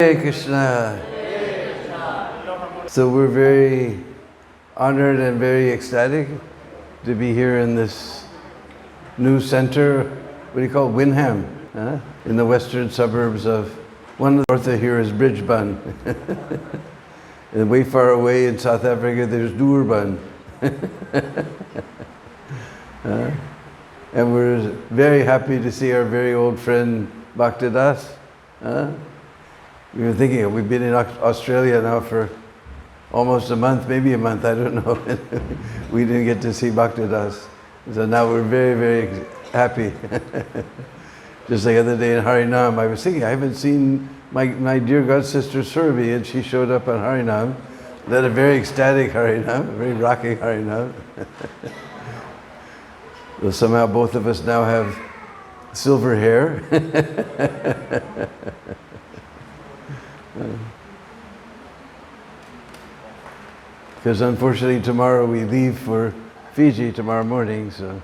Hare Krishna. So we're very honored and very ecstatic to be here in this new center, what do you call it, Wyndham, in the western suburbs of, one of the north of here is Braj Dham. And way far away in South Africa there's Durban. And we're very happy to see our very old friend Bhaktidas. We were thinking, we've been in Australia now for almost a month, maybe a month, I don't know. We didn't get to see Bhaktidas. So now we're very, very happy. Just like the other day in Harinam, I was thinking, I haven't seen my dear god sister Surabhi, and she showed up on Harinam. Led a very ecstatic Harinam, a very rocking Harinam. So somehow both of us now have silver hair. Because unfortunately tomorrow we leave for Fiji tomorrow morning, so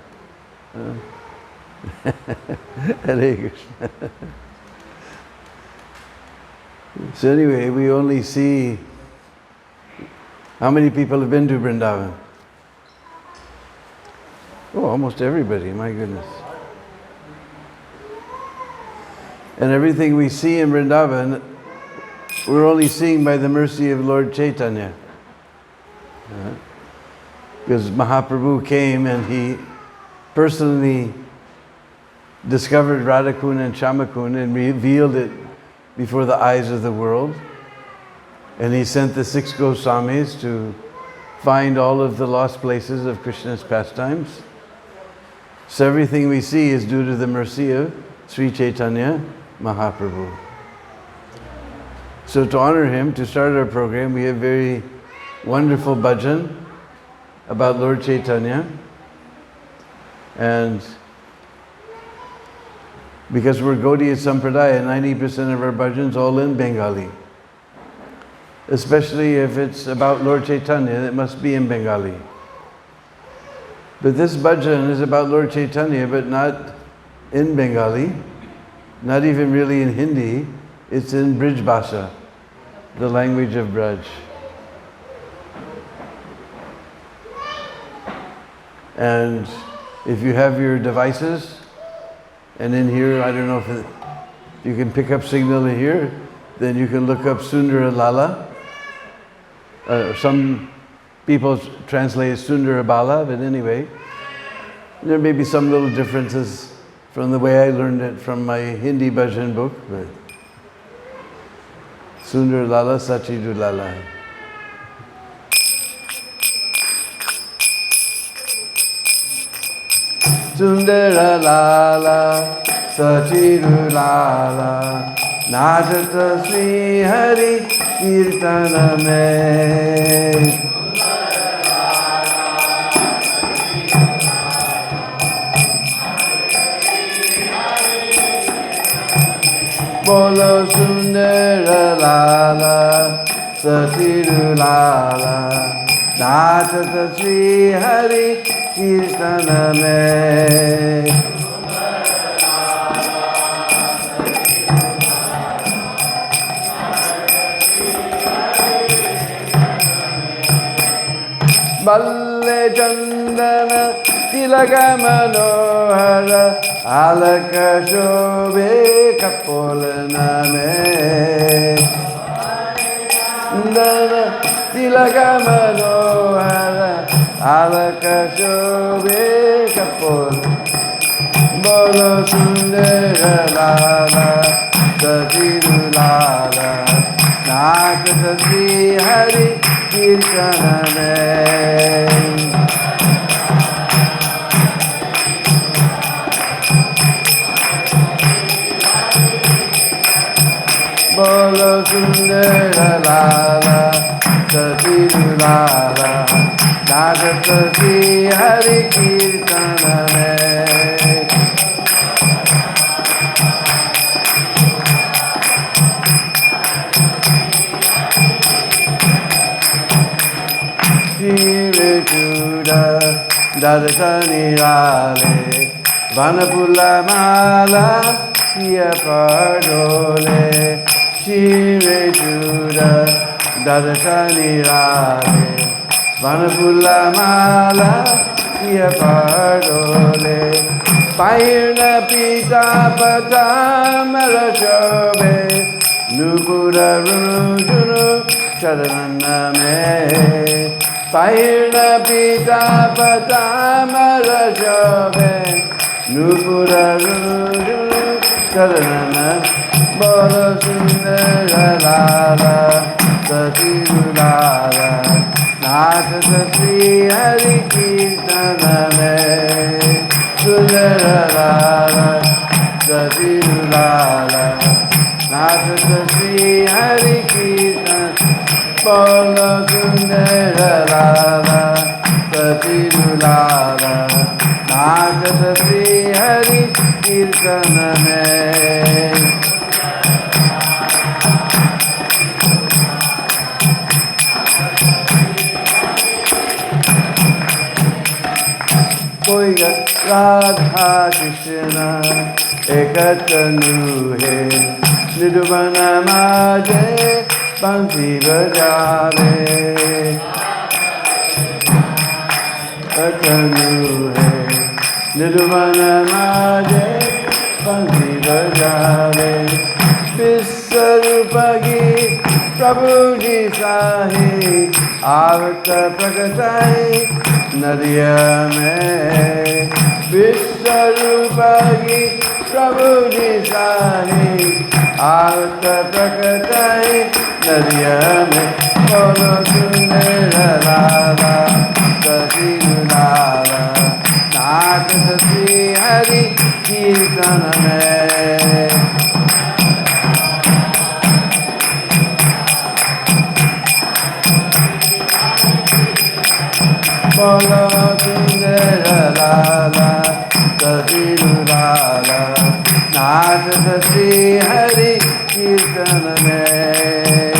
Hare Krishna. So anyway, we only see, how many people have been to Vrindavan? Oh, almost everybody, my goodness. And everything we see in Vrindavan, we're only seeing by the mercy of Lord Chaitanya. Because Mahaprabhu came and he personally discovered Radhakund and Shamakund and revealed it before the eyes of the world. And he sent the 6 Goswamis to find all of the lost places of Krishna's pastimes. So everything we see is due to the mercy of Sri Chaitanya Mahaprabhu. So to honor him, to start our program, we have very wonderful bhajan about Lord Chaitanya. And because we're Gaudiya Sampradaya, 90% of our bhajans all in Bengali. Especially if it's about Lord Chaitanya, it must be in Bengali. But this bhajan is about Lord Chaitanya, but not in Bengali, not even really in Hindi. It's in Brajbasi, the language of Braj. And if you have your devices, and in here, I don't know if you can pick up signal in here, then you can look up Sundara Lala. Some people translate Sundara Bala, but anyway, there may be some little differences from the way I learned it from my Hindi bhajan book. But Sundara Lala, Sachidu Lala. Sundara Lala, Sachidu Lala, Najata Sri Hari Kirtana Mein. Bolo Sundara Lala, Sachidu Lala, Najata Sri Hari Kirtana Mein. Balle Chandana Tilaga Manohara Alaka Shobhe Kapolana Me Chandana Tilaga Manohara Alaka Shobhe Kapolana Bolo Sundara Lala Sachidu Lala नाचत श्री हरि कीर्तन में। बोलो सुंदर लाला सती लाला नाचत श्री हरि कीर्तन में। शिव चूड़ दर्शनी लाले वनपुला माला किया पडोले। शिव चूड़ दर्शनी लाले वनपुला माला किया पडोले। पायन पीता पतामर शोभे नुपुर रुनु चरण में। पायन पीता पतामर शोभे नुपुर रुनु चरण। बोलो सुंदर लाला सती लाला नाचत श्री हरि कीर्तन में। सुंदर लाला सती लाला नाचत श्री हरि कीर्तन। बोलो सुंदर लाला सती लाला नाचत श्री हरि कीर्तन में। कोई राधा कृष्ण एक तनु है निरुबन माजे बंसी बजावे। तनु है निरुबन माजे बंसी बजावे। विश्वरूप की प्रभु जी साही आवत प्रगटाई नदिया में। विश्वरूप की प्रभु जी साही आवत प्रगटाई नदिया में। बोलो सुंदर लाला सती लाला नाचत श्री हरि कीर्तन में। बोलो सुंदर लाला सती लाला नाचत श्री हरि कीर्तन में।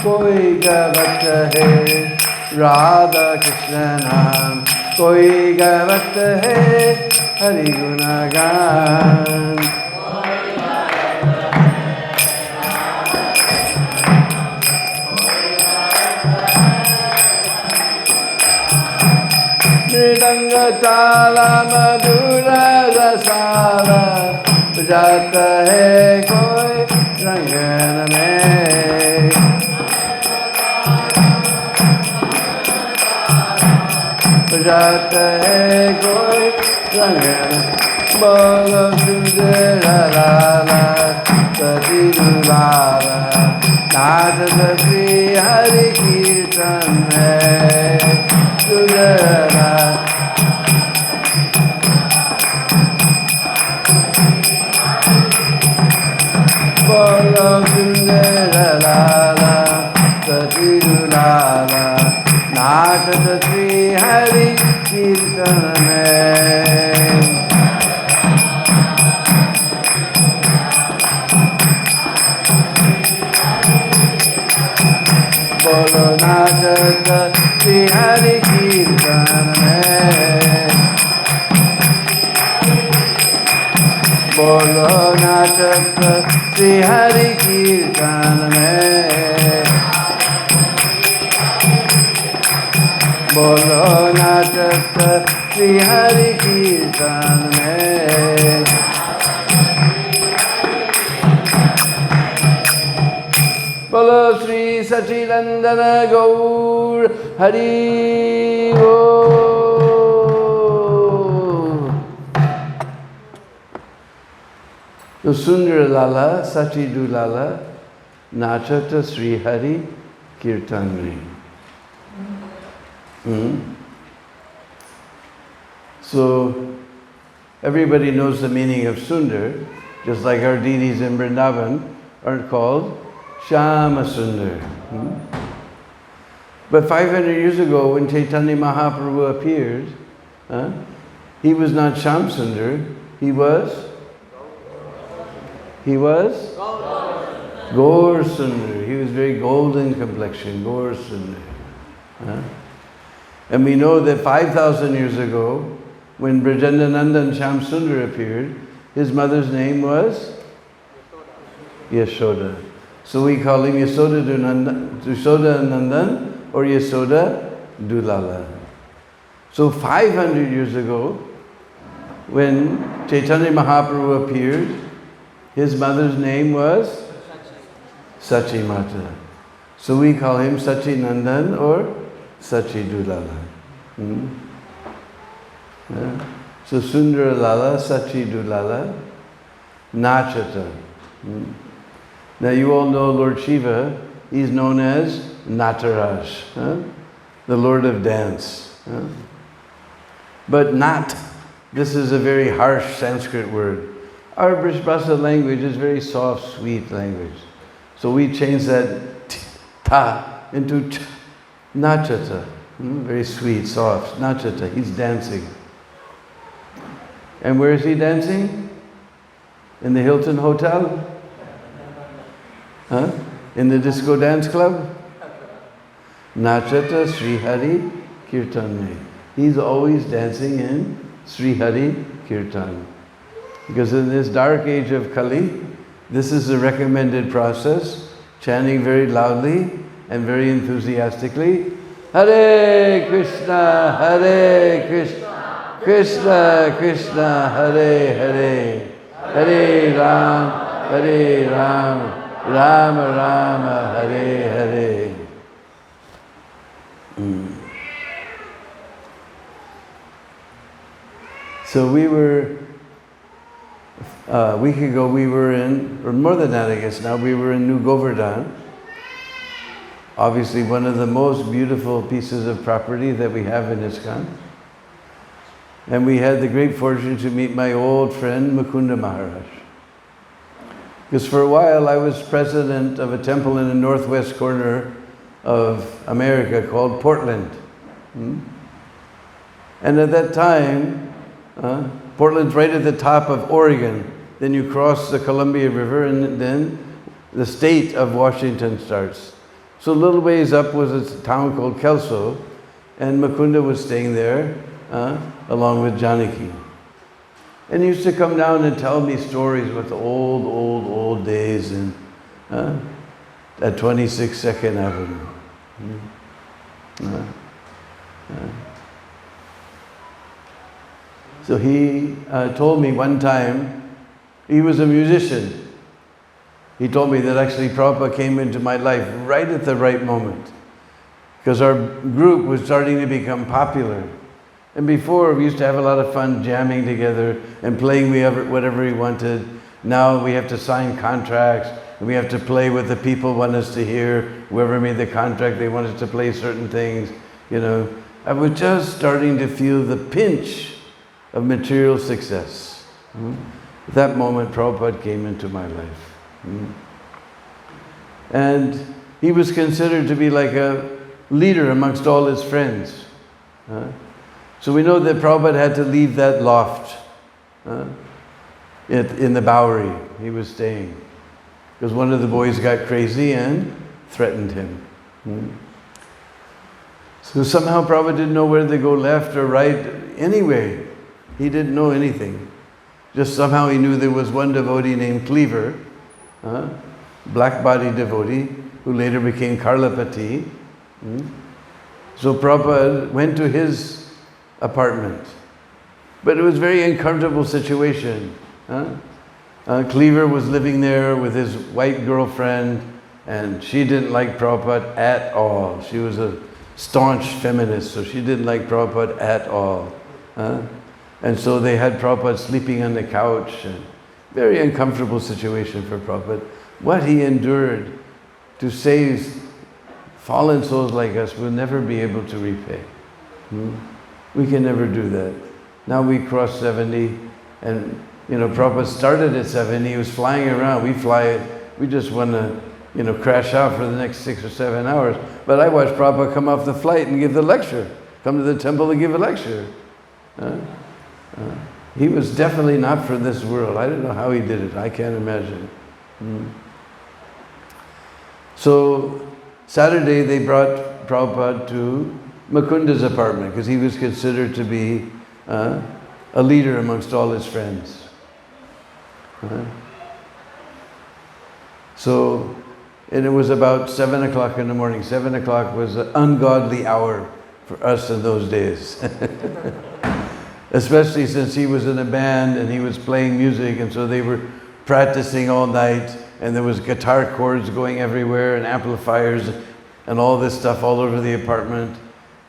कोई गवत है राधा कृष्ण नाम, कोई गवत है हरि गुणगान। मृदंग ताला मधुर रसाला बजाता है कोई रंगन में। बजाता है कोई रंगन। बोलो सुंदर लाला सती लाला नाचत श्री हरि कीर्तन में। बोलो सुंदर लाला सती लाला नाचत श्री हरि कीर्तन में। बोलो नाचत श्री हरि कीर्तन में। बोलो नाचत श्री हरि कीर्तन में। बोलो नाचत श्री हरि कीर्तन में। बोलो श्री सचिनंदन गौर हरि बोल। So Sundara Lala, Sachi Dulala, Nachata Sri Hari Kirtanri. So everybody knows the meaning of Sundar, just like our deities in Vrindavan are called Shama Sundar. But 500 years ago, when Chaitanya Mahaprabhu appeared, he was not Sham Sundar, he was Gaur Sundar. He was very golden complexion, Gaur Sundar. And we know that 5,000 years ago, when Brajendanandan Sham Sundar appeared, his mother's name was Yashoda. So we call him Yashoda Nandan or Yashoda Dulala. So 500 years ago, when Chaitanya Mahaprabhu appeared, his mother's name was Sachi Mata. So we call him Sachi Nandan or Sachi Dulala. So Sundara Lala, Sachi Dulala, Nachata. Now you all know Lord Shiva, he's known as Nataraj, the Lord of Dance. But Nat, this is a very harsh Sanskrit word. Our Brajbasi language is very soft, sweet language. So we changed that ta into ch, Nachata. Very sweet, soft, Nachata. He's dancing. And where is he dancing? In the Hilton Hotel? In the disco dance club? Nachata Sri Hari Kirtan. He's always dancing in Sri Hari Kirtan. Because in this dark age of Kali, this is the recommended process, chanting very loudly and very enthusiastically, Hare Krishna, Hare Krishna, Krishna Krishna, Hare Hare, Hare Ram, Rama Rama, Hare Hare. So we were, a week ago we were in, or more than that I guess now, we were in New Govardhan. Obviously one of the most beautiful pieces of property that we have in ISKCON. And we had the great fortune to meet my old friend Mukunda Maharaj. Because for a while I was president of a temple in the northwest corner of America called Portland. And at that time, Portland's right at the top of Oregon. Then you cross the Columbia River and then the state of Washington starts. So a little ways up was a town called Kelso, and Mukunda was staying there along with Janaki. And he used to come down and tell me stories about the old days in, at 26 Second Avenue. So he told me one time, he was a musician. He told me that actually Prabhupada came into my life right at the right moment. Because our group was starting to become popular. And before, we used to have a lot of fun jamming together and playing whatever we wanted. Now we have to sign contracts, and we have to play what the people want us to hear. Whoever made the contract, they want us to play certain things. You know, I was just starting to feel the pinch of material success. At that moment, Prabhupada came into my life. And he was considered to be like a leader amongst all his friends. So we know that Prabhupada had to leave that loft in the Bowery he was staying, because one of the boys got crazy and threatened him. So somehow Prabhupada didn't know whether to go left or right. Anyway, he didn't know anything. Just somehow he knew there was one devotee named Cleaver, black-body devotee, who later became Karlapati. So Prabhupada went to his apartment. But it was a very uncomfortable situation. Cleaver was living there with his white girlfriend, and she didn't like Prabhupada at all. She was a staunch feminist, so she didn't like Prabhupada at all. And so they had Prabhupada sleeping on the couch, and very uncomfortable situation for Prabhupada. What he endured to save fallen souls like us, we'll never be able to repay. We can never do that. Now we crossed 70, and Prabhupada started at 70, he was flying around. We just want to crash out for the next 6 or 7 hours. But I watched Prabhupada come off the flight and give the lecture, come to the temple and give a lecture. He was definitely not for this world. I don't know how he did it. I can't imagine. So Saturday they brought Prabhupada to Mukunda's apartment because he was considered to be a leader amongst all his friends. So, and it was about 7 o'clock in the morning. 7 o'clock was an ungodly hour for us in those days. Especially since he was in a band and he was playing music, and so they were practicing all night, and there was guitar chords going everywhere and amplifiers and all this stuff all over the apartment.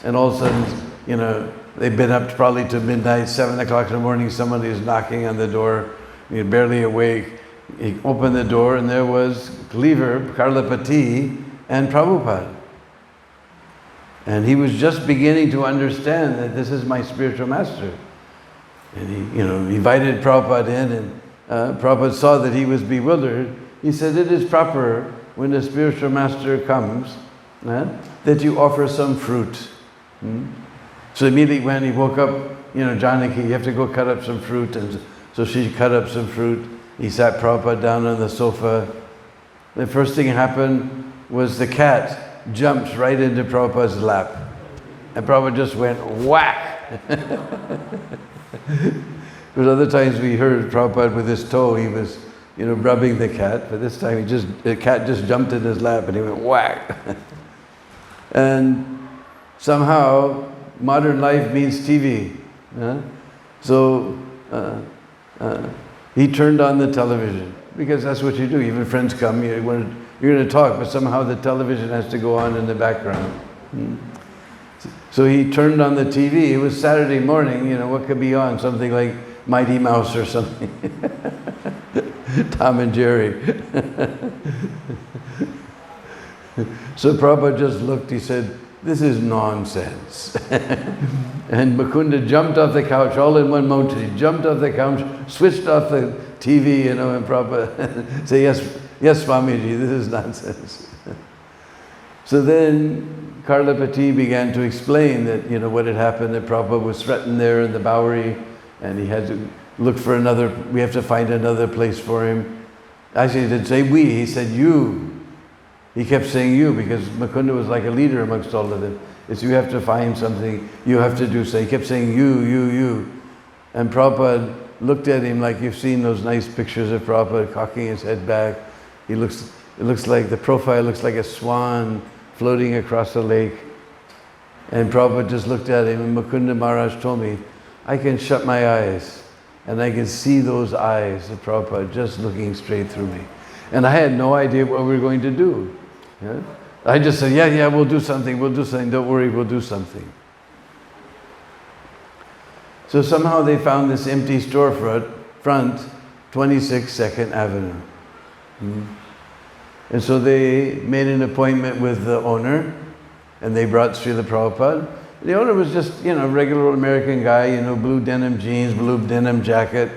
And all of a sudden, they've been up probably to midnight, 7 o'clock in the morning, somebody was knocking on the door, you're barely awake. He opened the door and there was Cleaver, Karlapati, and Prabhupada. And he was just beginning to understand that this is my spiritual master. And he, invited Prabhupada in, and Prabhupada saw that he was bewildered. He said, it is proper when the spiritual master comes that you offer some fruit. So immediately when he woke up, Janaki, you have to go cut up some fruit. And so she cut up some fruit. He sat Prabhupada down on the sofa. The first thing that happened was the cat jumped right into Prabhupada's lap. And Prabhupada just went whack. Because other times we heard Prabhupada with his toe, he was, rubbing the cat. But this time the cat just jumped in his lap and he went whack. And somehow modern life means TV. So he turned on the television, because that's what you do. Even friends come, you're going to talk, but somehow the television has to go on in the background. So he turned on the TV. It was Saturday morning, what could be on? Something like Mighty Mouse or something. Tom and Jerry. So Prabhupada just looked, he said, this is nonsense. And Mukunda jumped off the couch, all in one motion. He jumped off the couch, switched off the TV, and Prabhupada said, yes, Swamiji, this is nonsense. So then Karlapati began to explain that, what had happened, that Prabhupada was threatened there in the Bowery, and he had to look for we have to find another place for him. Actually, he didn't say we, he said you. He kept saying you, because Mukunda was like a leader amongst all of them. It's you have to find something, you have to do something. He kept saying you. And Prabhupada looked at him like you've seen those nice pictures of Prabhupada cocking his head back. It looks like, the profile looks like a swan floating across a lake. And Prabhupada just looked at him, and Mukunda Maharaj told me, I can shut my eyes and I can see those eyes of Prabhupada just looking straight through me. And I had no idea what we were going to do. I just said, yeah, we'll do something, don't worry, we'll do something. So somehow they found this empty storefront, 26 2nd Avenue. And so they made an appointment with the owner, and they brought Srila Prabhupada. The owner was just, regular old American guy, blue denim jeans, blue denim jacket,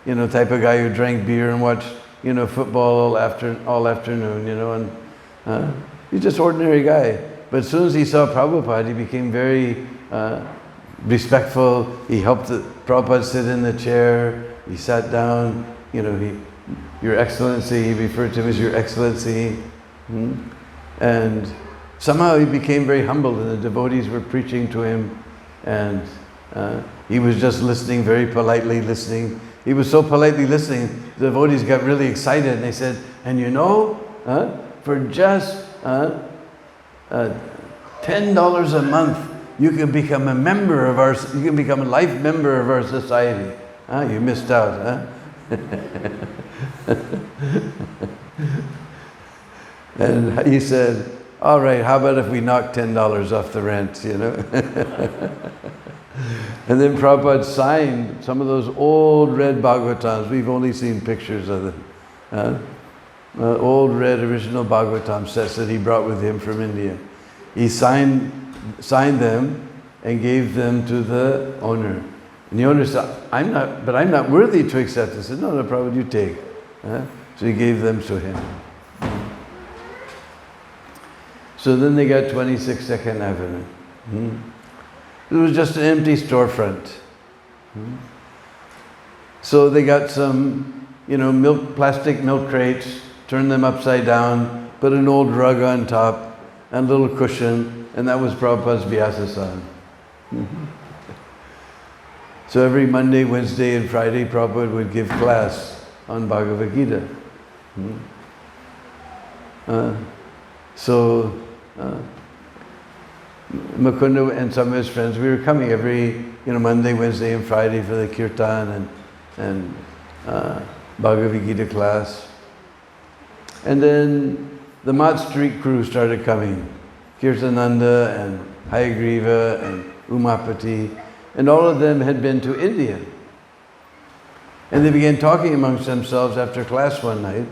type of guy who drank beer and watched, football all afternoon, and he's just ordinary guy. But as soon as he saw Prabhupada, he became very respectful. He helped Prabhupada sit in the chair. He sat down, Your Excellency, he referred to him as Your Excellency. And somehow he became very humbled, and the devotees were preaching to him, and he was just listening, very politely listening. He was so politely listening, the devotees got really excited, and they said, and for just $10 a month, you can become a life member of our society. You missed out, huh? And he said, all right, how about if we knock $10 off the rent, And then Prabhupada signed some of those old red Bhagavatams. We've only seen pictures of them. Old red original Bhagavatam sets that he brought with him from India. He signed them and gave them to the owner. And the owner said, I'm not worthy to accept this. He said, no, Prabhupada, you take. So he gave them to him. So then they got 26 Second Avenue. It was just an empty storefront. So they got some, plastic milk crates, turned them upside down, put an old rug on top, and a little cushion, and that was Prabhupada's Vyasa-san. So every Monday, Wednesday, and Friday, Prabhupada would give class on Bhagavad Gita. Mukunda and some of his friends, we were coming every Monday, Wednesday, and Friday for the kirtan and Bhagavad Gita class. And then the Mat Street crew started coming. Kirtananda and Hayagriva and Umapati, and all of them had been to India. And they began talking amongst themselves after class one night.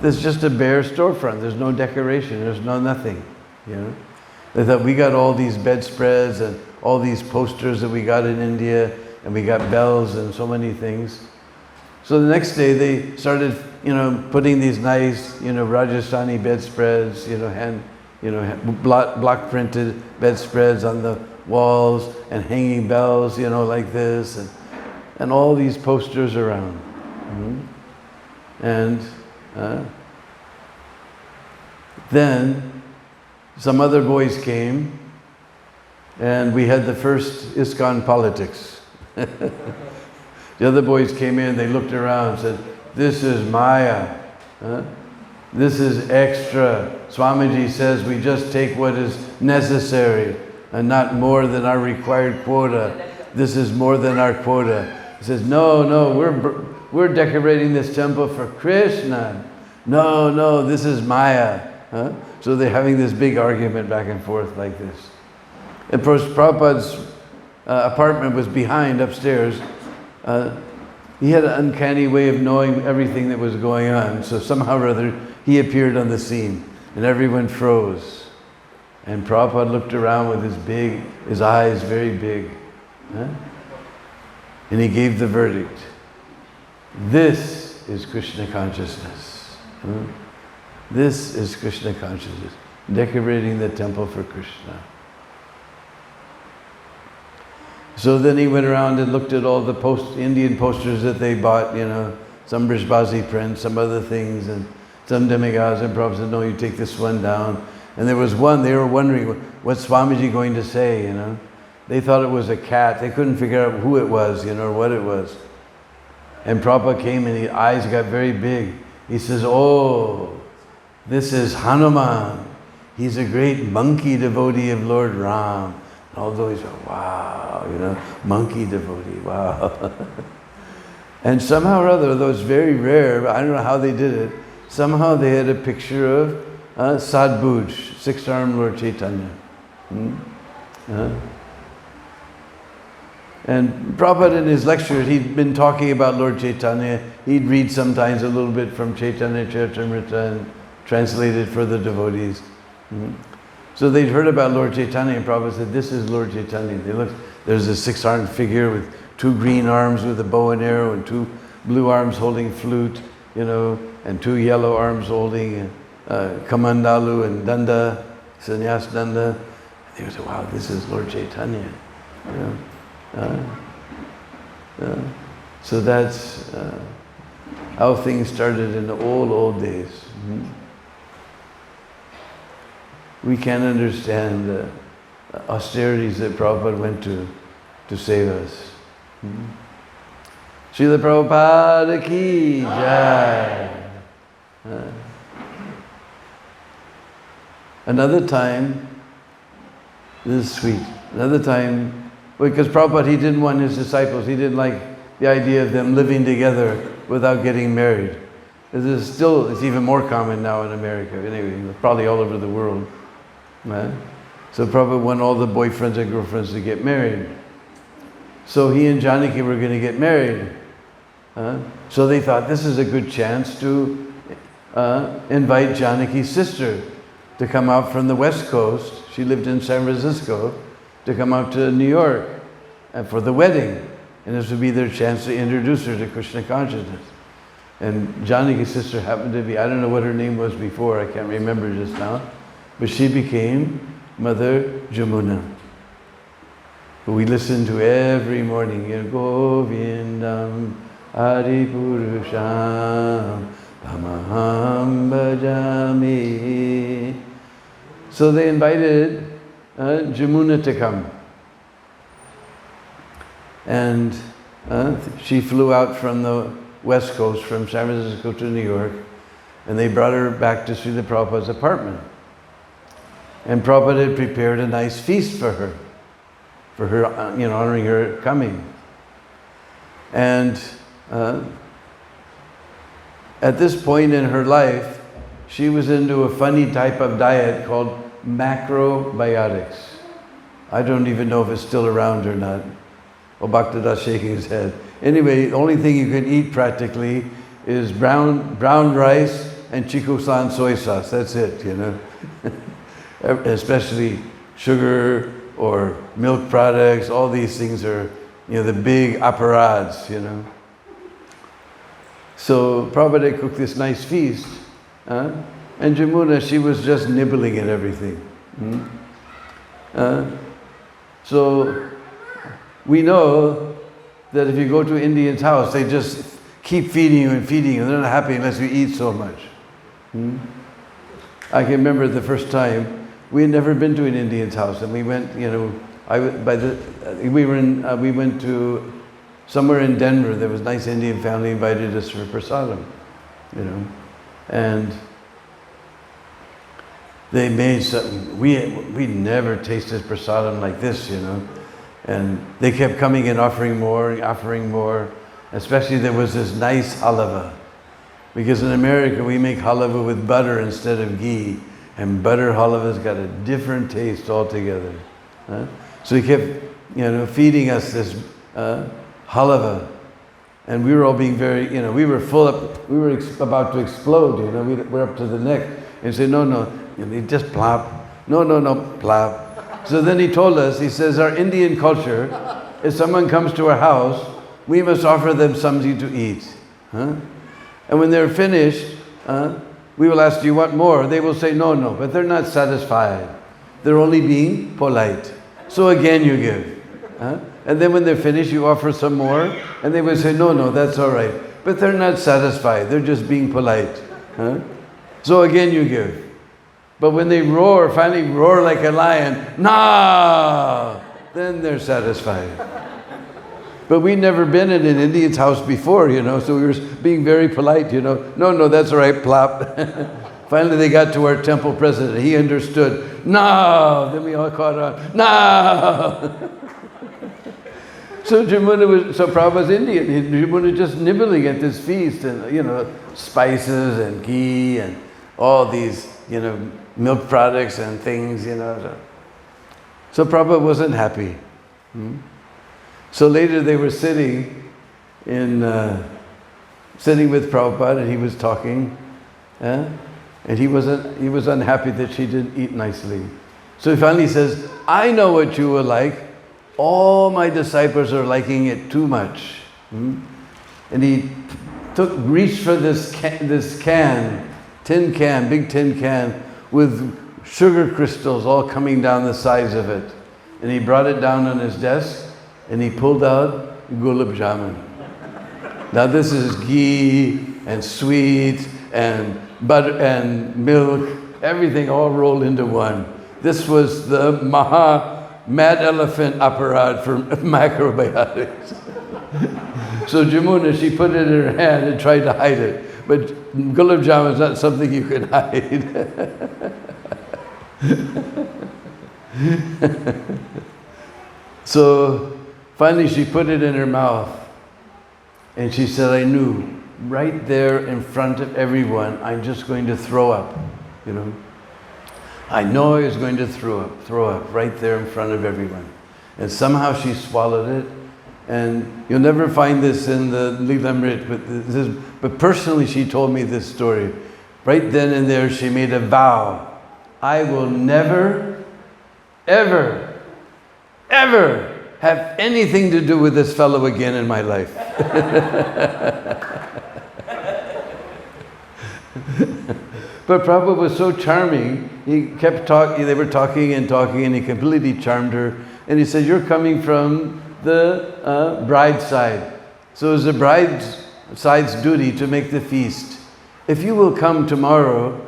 There's just a bare storefront. There's no decoration. There's no nothing. They thought, we got all these bedspreads and all these posters that we got in India, and we got bells and so many things. So the next day they started, putting these nice, Rajasthani bedspreads, block printed bedspreads on the walls and hanging bells, like this, and all these posters around. And then some other boys came, and we had the first ISKCON politics. The other boys came in, they looked around and said, this is Maya. This is extra. Swamiji says we just take what is necessary and not more than our required quota. This is more than our quota. He says, no, we're decorating this temple for Krishna. No, this is Maya. So they're having this big argument back and forth like this. And Prabhupada's apartment was behind, upstairs. He had an uncanny way of knowing everything that was going on. So somehow or other, he appeared on the scene, and everyone froze. And Prabhupada looked around with his eyes very big. And he gave the verdict. This is Krishna consciousness. This is Krishna consciousness. Decorating the temple for Krishna. So then he went around and looked at all the Indian posters that they bought, some Brajbasi prints, some other things, and some demigods, and Prabhupada said, no, you take this one down. And there was one, they were wondering, what's Swamiji going to say, They thought it was a cat. They couldn't figure out who it was, or what it was. And Prabhupada came and his eyes got very big. He says, oh, this is Hanuman. He's a great monkey devotee of Lord Ram. And all those go, wow, monkey devotee, wow. And somehow or other, though it's very rare, but I don't know how they did it, somehow they had a picture of Sadbhuj, six-armed Lord Chaitanya. And Prabhupada in his lecture, he'd been talking about Lord Chaitanya. He'd read sometimes a little bit from Chaitanya Charitamrita and translate it for the devotees. So they'd heard about Lord Chaitanya, and Prabhupada said, this is Lord Chaitanya. They looked, there's a six-armed figure with two green arms with a bow and arrow, and two blue arms holding flute, and two yellow arms holding kamandalu and danda, sannyas danda. And they would say, wow, this is Lord Chaitanya. So that's how things started in the old days. We can't understand the austerities that Prabhupada went to save us. Srila Prabhupada ki jai. Another time, this is sweet, another time, because Prabhupada, he didn't want his disciples, he didn't like the idea of them living together without getting married. It's even more common now in America, anyway, probably all over the world. So Prabhupada wanted all the boyfriends and girlfriends to get married. So he and Janaki were going to get married. So they thought this is a good chance to invite Janaki's sister to come out from the West Coast. She lived in San Francisco, to come out to New York for the wedding. And this would be their chance to introduce her to Krishna consciousness. And Janaki's sister happened to be, I don't know what her name was before, I can't remember just now, but she became Mother Jamuna, who we listen to every morning. Govindam Adipurusham Tamaham Bhajami. So they invited Jamuna to come. And she flew out from the West Coast, from San Francisco to New York, and they brought her back to Srila Prabhupada's apartment. And Prabhupada had prepared a nice feast for her, honoring her coming. And at this point in her life, she was into a funny type of diet called macrobiotics. I don't even know if it's still around or not. Well, Bhaktidas shaking his head. Anyway, the only thing you can eat practically is brown rice and Chiku-san soy sauce. That's it, Especially sugar or milk products, all these things are, the big aparads, So Prabhupada cooked this nice feast, and Jamuna, she was just nibbling at everything. So we know that if you go to an Indian's house, they just keep feeding you and feeding you. They're not happy unless you eat so much. I can remember the first time, we had never been to an Indian's house, and we went, we went to somewhere in Denver. There was a nice Indian family invited us for prasadam, and they made something. We never tasted prasadam like this, and they kept coming and offering more. Especially there was this nice halava, because in America we make halava with butter instead of ghee. And butter halava's got a different taste altogether. So he kept, feeding us this halava. And we were all being very, we were full up, we were about to explode, we were up to the neck. And he said, no, just plop. No, plop. So then he told us, he says, our Indian culture, if someone comes to our house, we must offer them something to eat. And when they're finished, we will ask, do you want more? They will say, no, but they're not satisfied. They're only being polite. So again you give. And then when they're finished, you offer some more, and they will say, no, that's all right. But they're not satisfied. They're just being polite. So again you give. But when they finally roar like a lion, no, then they're satisfied. But we'd never been in an Indian's house before, so we were being very polite, No, that's all right, plop. Finally they got to our temple president. He understood. No! Then we all caught on. No! So Prabhupada was Indian. Jamuna just nibbling at this feast, and spices and ghee and all these, milk products and things, So Prabhupada wasn't happy. So later they were sitting with Prabhupada, and he was talking, and he was unhappy that she didn't eat nicely. So he finally says, I know what you will like. All my disciples are liking it too much. And he reached for this tin can, big tin can, with sugar crystals all coming down the sides of it. And he brought it down on his desk, and he pulled out gulab jamun. Now this is ghee and sweet and butter and milk, everything all rolled into one. This was the mad elephant apparat for macrobiotics. So Jamuna, she put it in her hand and tried to hide it. But gulab jamun is not something you can hide. So finally she put it in her mouth, and she said, I knew right there in front of everyone, I'm just going to throw up, I know I was going to throw up right there in front of everyone. And somehow she swallowed it, And you'll never find this in the Leelamrit, but personally she told me this story. Right then and there she made a vow. I will never, ever, ever have anything to do with this fellow again in my life. But Prabhupada was so charming, he kept talking, they were talking, and he completely charmed her. And he said, you're coming from the bride's side. So it was the bride's side's duty to make the feast. If you will come tomorrow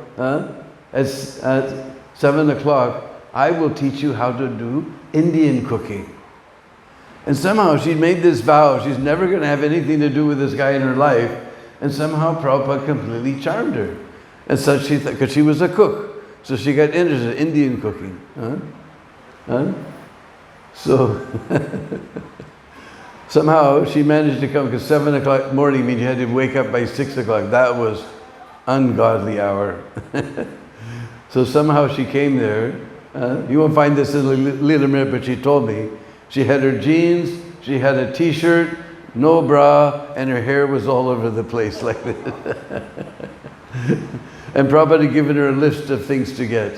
at 7 o'clock, I will teach you how to do Indian cooking. And somehow she made this vow, she's never going to have anything to do with this guy in her life. And somehow Prabhupada completely charmed her. And so she thought, because she was a cook, so she got interested in Indian cooking. So somehow she managed to come, because 7 o'clock morning means you had to wake up by 6 o'clock. That was ungodly hour. So somehow she came there. You won't find this in Leelamrit, but she told me. She had her jeans, she had a t-shirt, no bra, and her hair was all over the place like this. And Prabhupada had given her a list of things to get.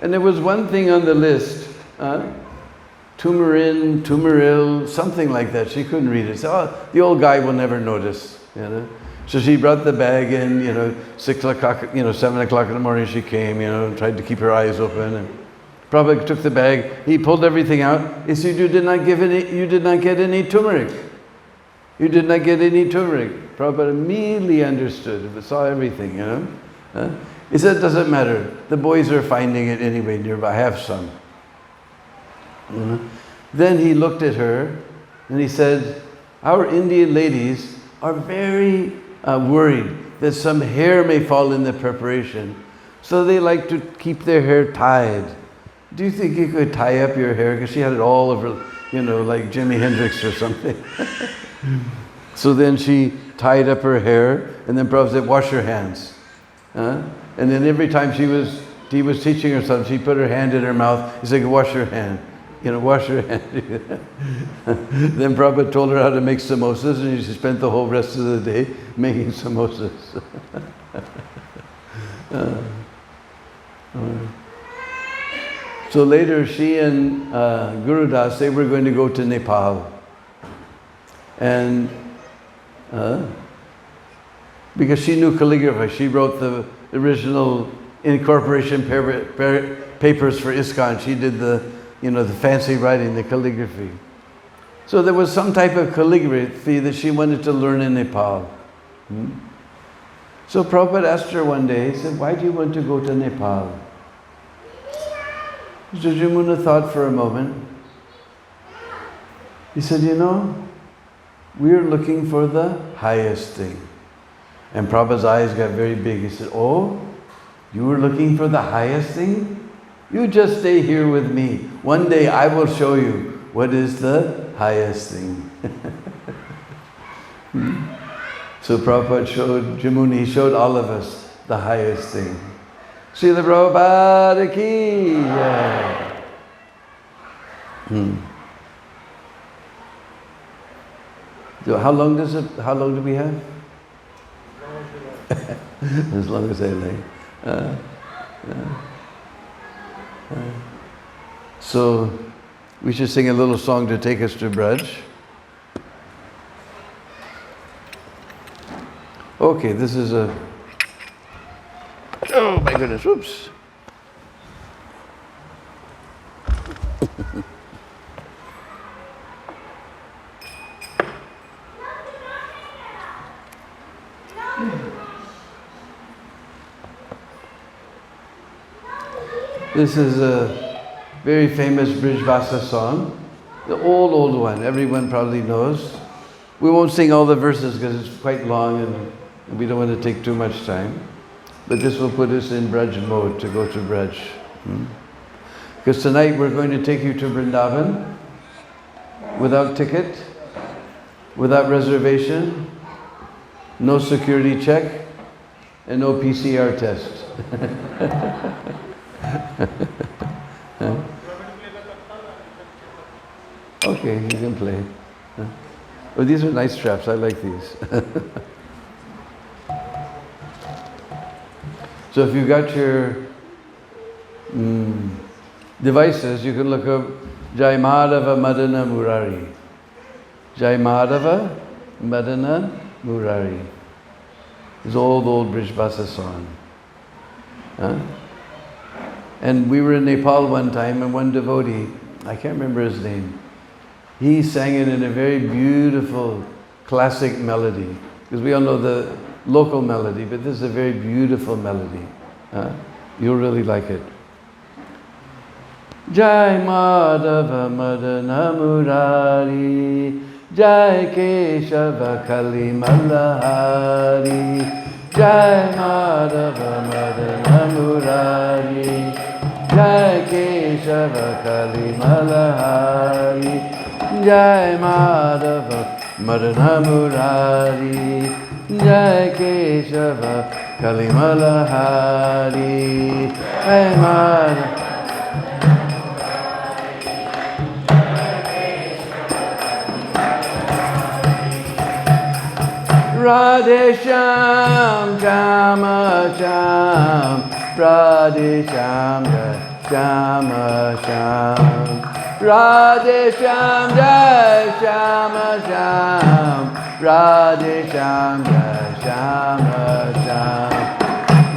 And there was one thing on the list, turmeric, turmeric, something like that. She couldn't read it. So, oh, the old guy will never notice, you know. So she brought the bag in, 6 o'clock, 7 o'clock in the morning she came, tried to keep her eyes open. And Prabhupada took the bag, he pulled everything out. He said, you did not get any turmeric. You did not get any turmeric. Prabhupada immediately understood, saw everything, He said, it doesn't matter. The boys are finding it anyway nearby. I have some. Then he looked at her and he said, our Indian ladies are very worried that some hair may fall in the preparation. So they like to keep their hair tied. Do you think you could tie up your hair? Because she had it all over, like Jimi Hendrix or something. So then she tied up her hair, and then Prabhupada said, wash your hands. And then every time he was teaching her something, she put her hand in her mouth. He said, wash your hand. Wash your hand. Then Prabhupada told her how to make samosas, and she spent the whole rest of the day making samosas. So later she and Guru Das, they were going to go to Nepal. And because she knew calligraphy, she wrote the original incorporation papers for ISKCON. She did the fancy writing, the calligraphy. So there was some type of calligraphy that she wanted to learn in Nepal. So Prabhupada asked her one day, he said, why do you want to go to Nepal? Mr. Jamuna thought for a moment. He said, we're looking for the highest thing. And Prabhupada's eyes got very big. He said, oh, you were looking for the highest thing? You just stay here with me. One day I will show you what is the highest thing. So Prabhupada showed Jamuna, he showed all of us the highest thing. Srila Prabhupada ki jai. So how long do we have? As long as I lay. So we should sing a little song to take us to Braj. Okay, this is a... Oh my goodness, whoops. This is a very famous Brajbasi song, the old one, everyone probably knows. We won't sing all the verses because it's quite long and we don't want to take too much time. But this will put us in Braj mode to go to Braj. Because tonight we're going to take you to Vrindavan without ticket, without reservation, no security check, and no PCR test. Okay, you can play. Oh, these are nice straps. I like these. So if you've got your devices, you can look up Jai Madhava Madana Murari. Jai Madhava Madana Murari. This old Brajbasi song. Huh? And we were in Nepal one time, and one devotee, I can't remember his name, he sang it in a very beautiful classic melody. Because we all know the local melody, but this is a very beautiful melody. You'll really like it. Jai Madhava Madana Murari, Jai Keshava Kali Malahari, Jai Madhava Madana Murari, Jai Keshava Kali Malahari, Jai Madhava Madana Murari, Jai Keshava Kali Malahari, Jai Madhava. Radhe Sham Shama Sham, Radhe Sham Shama Sham, Radhe Sham Jai Shama Sham, Radhe Sham Jai Shama Sham,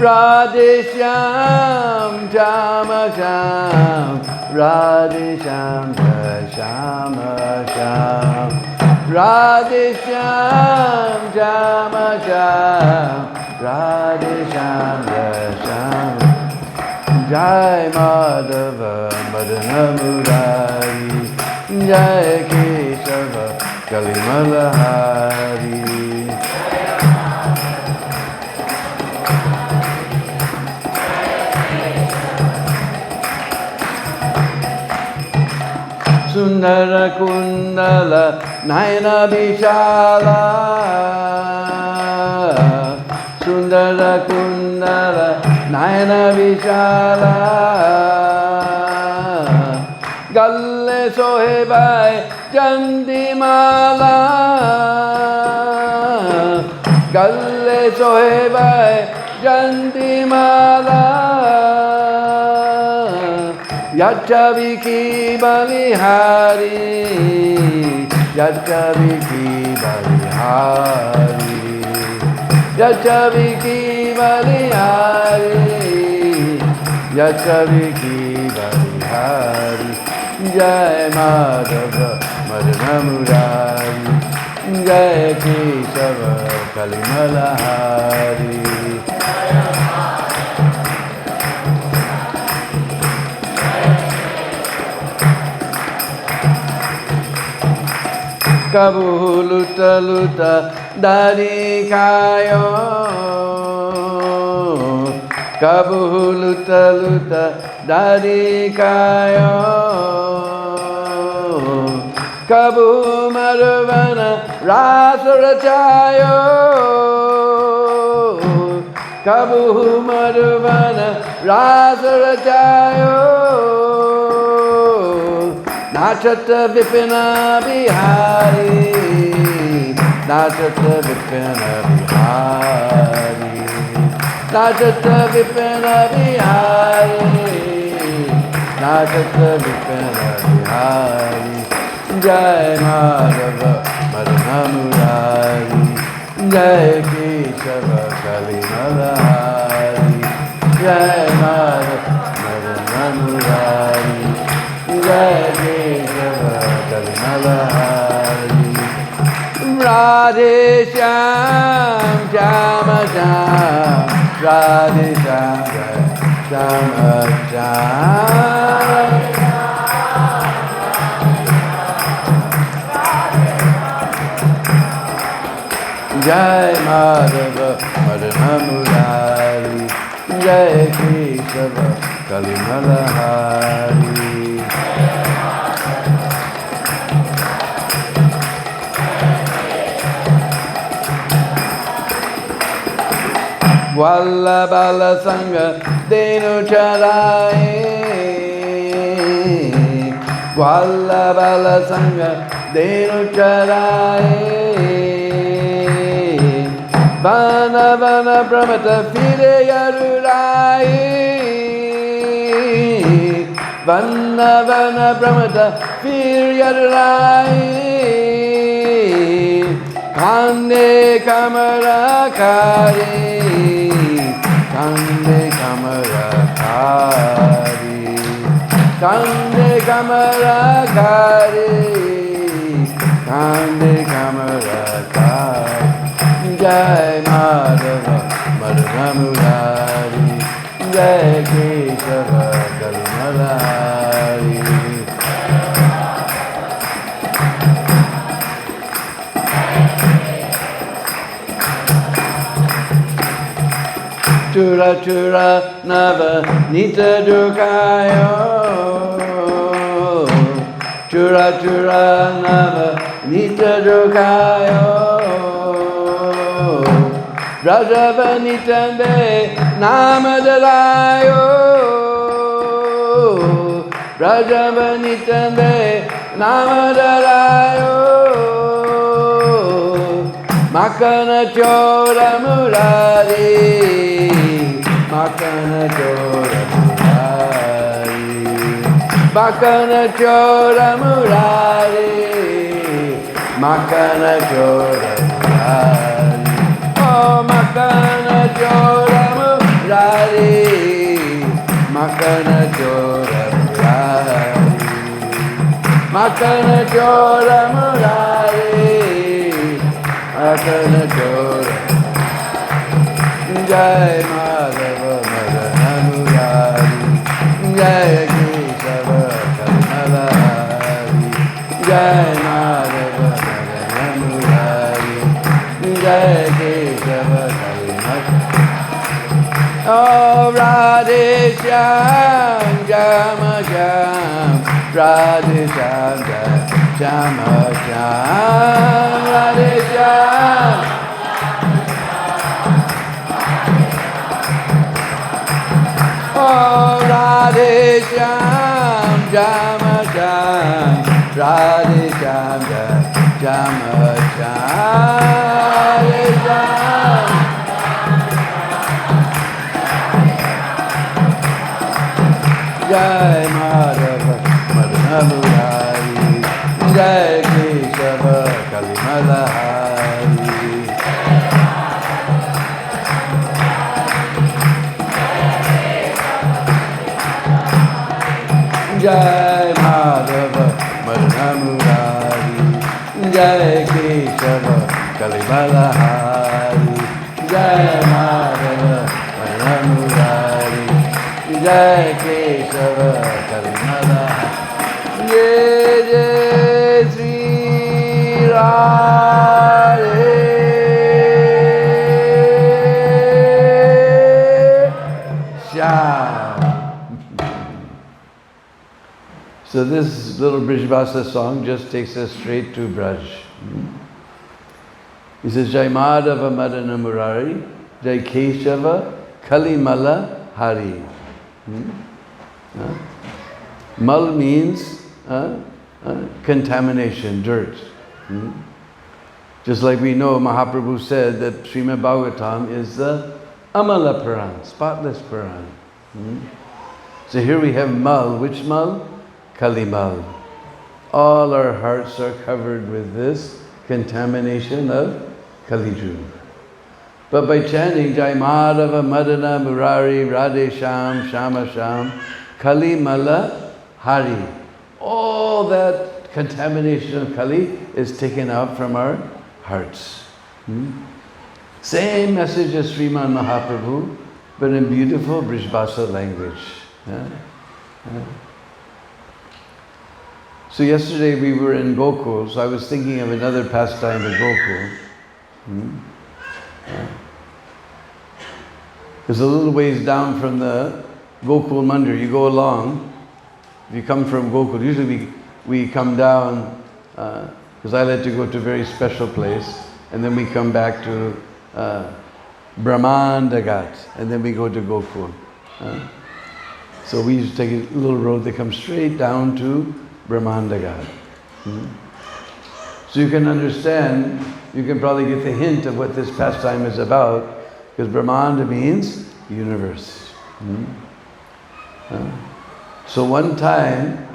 Radhe Sham Shama Sham, Radhe Sham Jai Shama Sham, Radhe Sham Shama Sham, Radhe Sham Jai Sham, Jai Madhava Madana Murari, Jai Keshava Kali Malahari. Sundara Kundala Nayana Vishala, Sundara Kundala Nayana Vishala, Galle Sohebai Chandimala, Galle Sohebai Chandimala, Yachaviki Balihari, Yachaviki Balihari, Yachaviki Balihari, Yachaviki Balihari, Jai Madhava Madana Murari, Jai Keshava Kali Malahari. Kabu luta luta dari kayo, Kabu luta luta dari kayo, Kabu marvana rasarachayo, Kabu marvana rasarachayo, Nachata Vipina Bihari, Nachata Vipina Bihari, Nachata Vipina Bihari, Nachata Vipina Bihari, Jai Madhava Madana Murari, Jai Keshava Kali Malahari, Jai Madhava Madana Murari, Jai Keshava Kali Malahari, Radhe Sham Shama Sham, Radhe Sham Shama Sham, Jai Madhava Madana Murari, Jai Keshava Kali Malahari. Vallabhala Sangha Denu Charai, Vallabhala Sangha Denu charaye Vana vana pramata fire yaruraye Vana vana pramata fire yaruraye Kande kamara kare Kande kamara kare Kande kamara kare Kande kamara kare Jai Madhava Madhava Murari Jai Keshava Kalmalari Chura chura nava nita dukayo Chura chura nava nita dukayo Rajavanitambe namadalayo Rajavanitambe namadalayo Makana chora murari Makana chora murari Makana chora murari Makana chora murari Oh Makana chora murari Makana chora murari Makana chora murari Makana chora Jai Madhava Madhana Murari Jai Keshava Kalmalari Jai Madhava Madhana Murari Jai Keshava Kalmalari Oh Radhe Shyam Jama Jam Radhe Shyam Jama Jam Radhe Shyam Oh Radhe Shyam Jama Jam Radhe Shyam Jama Jam Radhe Shyam Jai Madhava Madhana Murari Jai Keshava Kalimalari Jai Madhava Madhana Murari Jai Keshava Kalimalari Jai Madhava Madhana Murari Jai Keshava Kalimalari Jai Jai Sri Radhe Shyam. So this little Brajbasi song just takes us straight to Braj. He says, Jai Madhava Madana Murari, Jai Keshava Kalimala Hari. Mal means contamination, dirt. Just like we know, Mahaprabhu said that Srimad Bhagavatam is the Amala Puran, spotless Puran. So here we have Mal. Which Mal? Kalimal. All our hearts are covered with this contamination of Kaliju. But by chanting Jai Madhava Madana Murari Radhe Shyam Shama Sham Kalimala Hari, all that contamination of Kali is taken out from our hearts. Same message as Sriman Mahaprabhu, but in beautiful Brajbasi language. So yesterday we were in Gokul, so I was thinking of another pastime in Gokul. There's a little ways down from the Gokul Mandir. You go along, if you come from Gokul, usually we come down, because I like to go to a very special place, and then we come back to Brahmandagat, and then we go to Gokul. So we used to take a little road that comes straight down to Brahmandagat. So you can understand, you can probably get the hint of what this pastime is about, because Brahmanda means universe. So one time,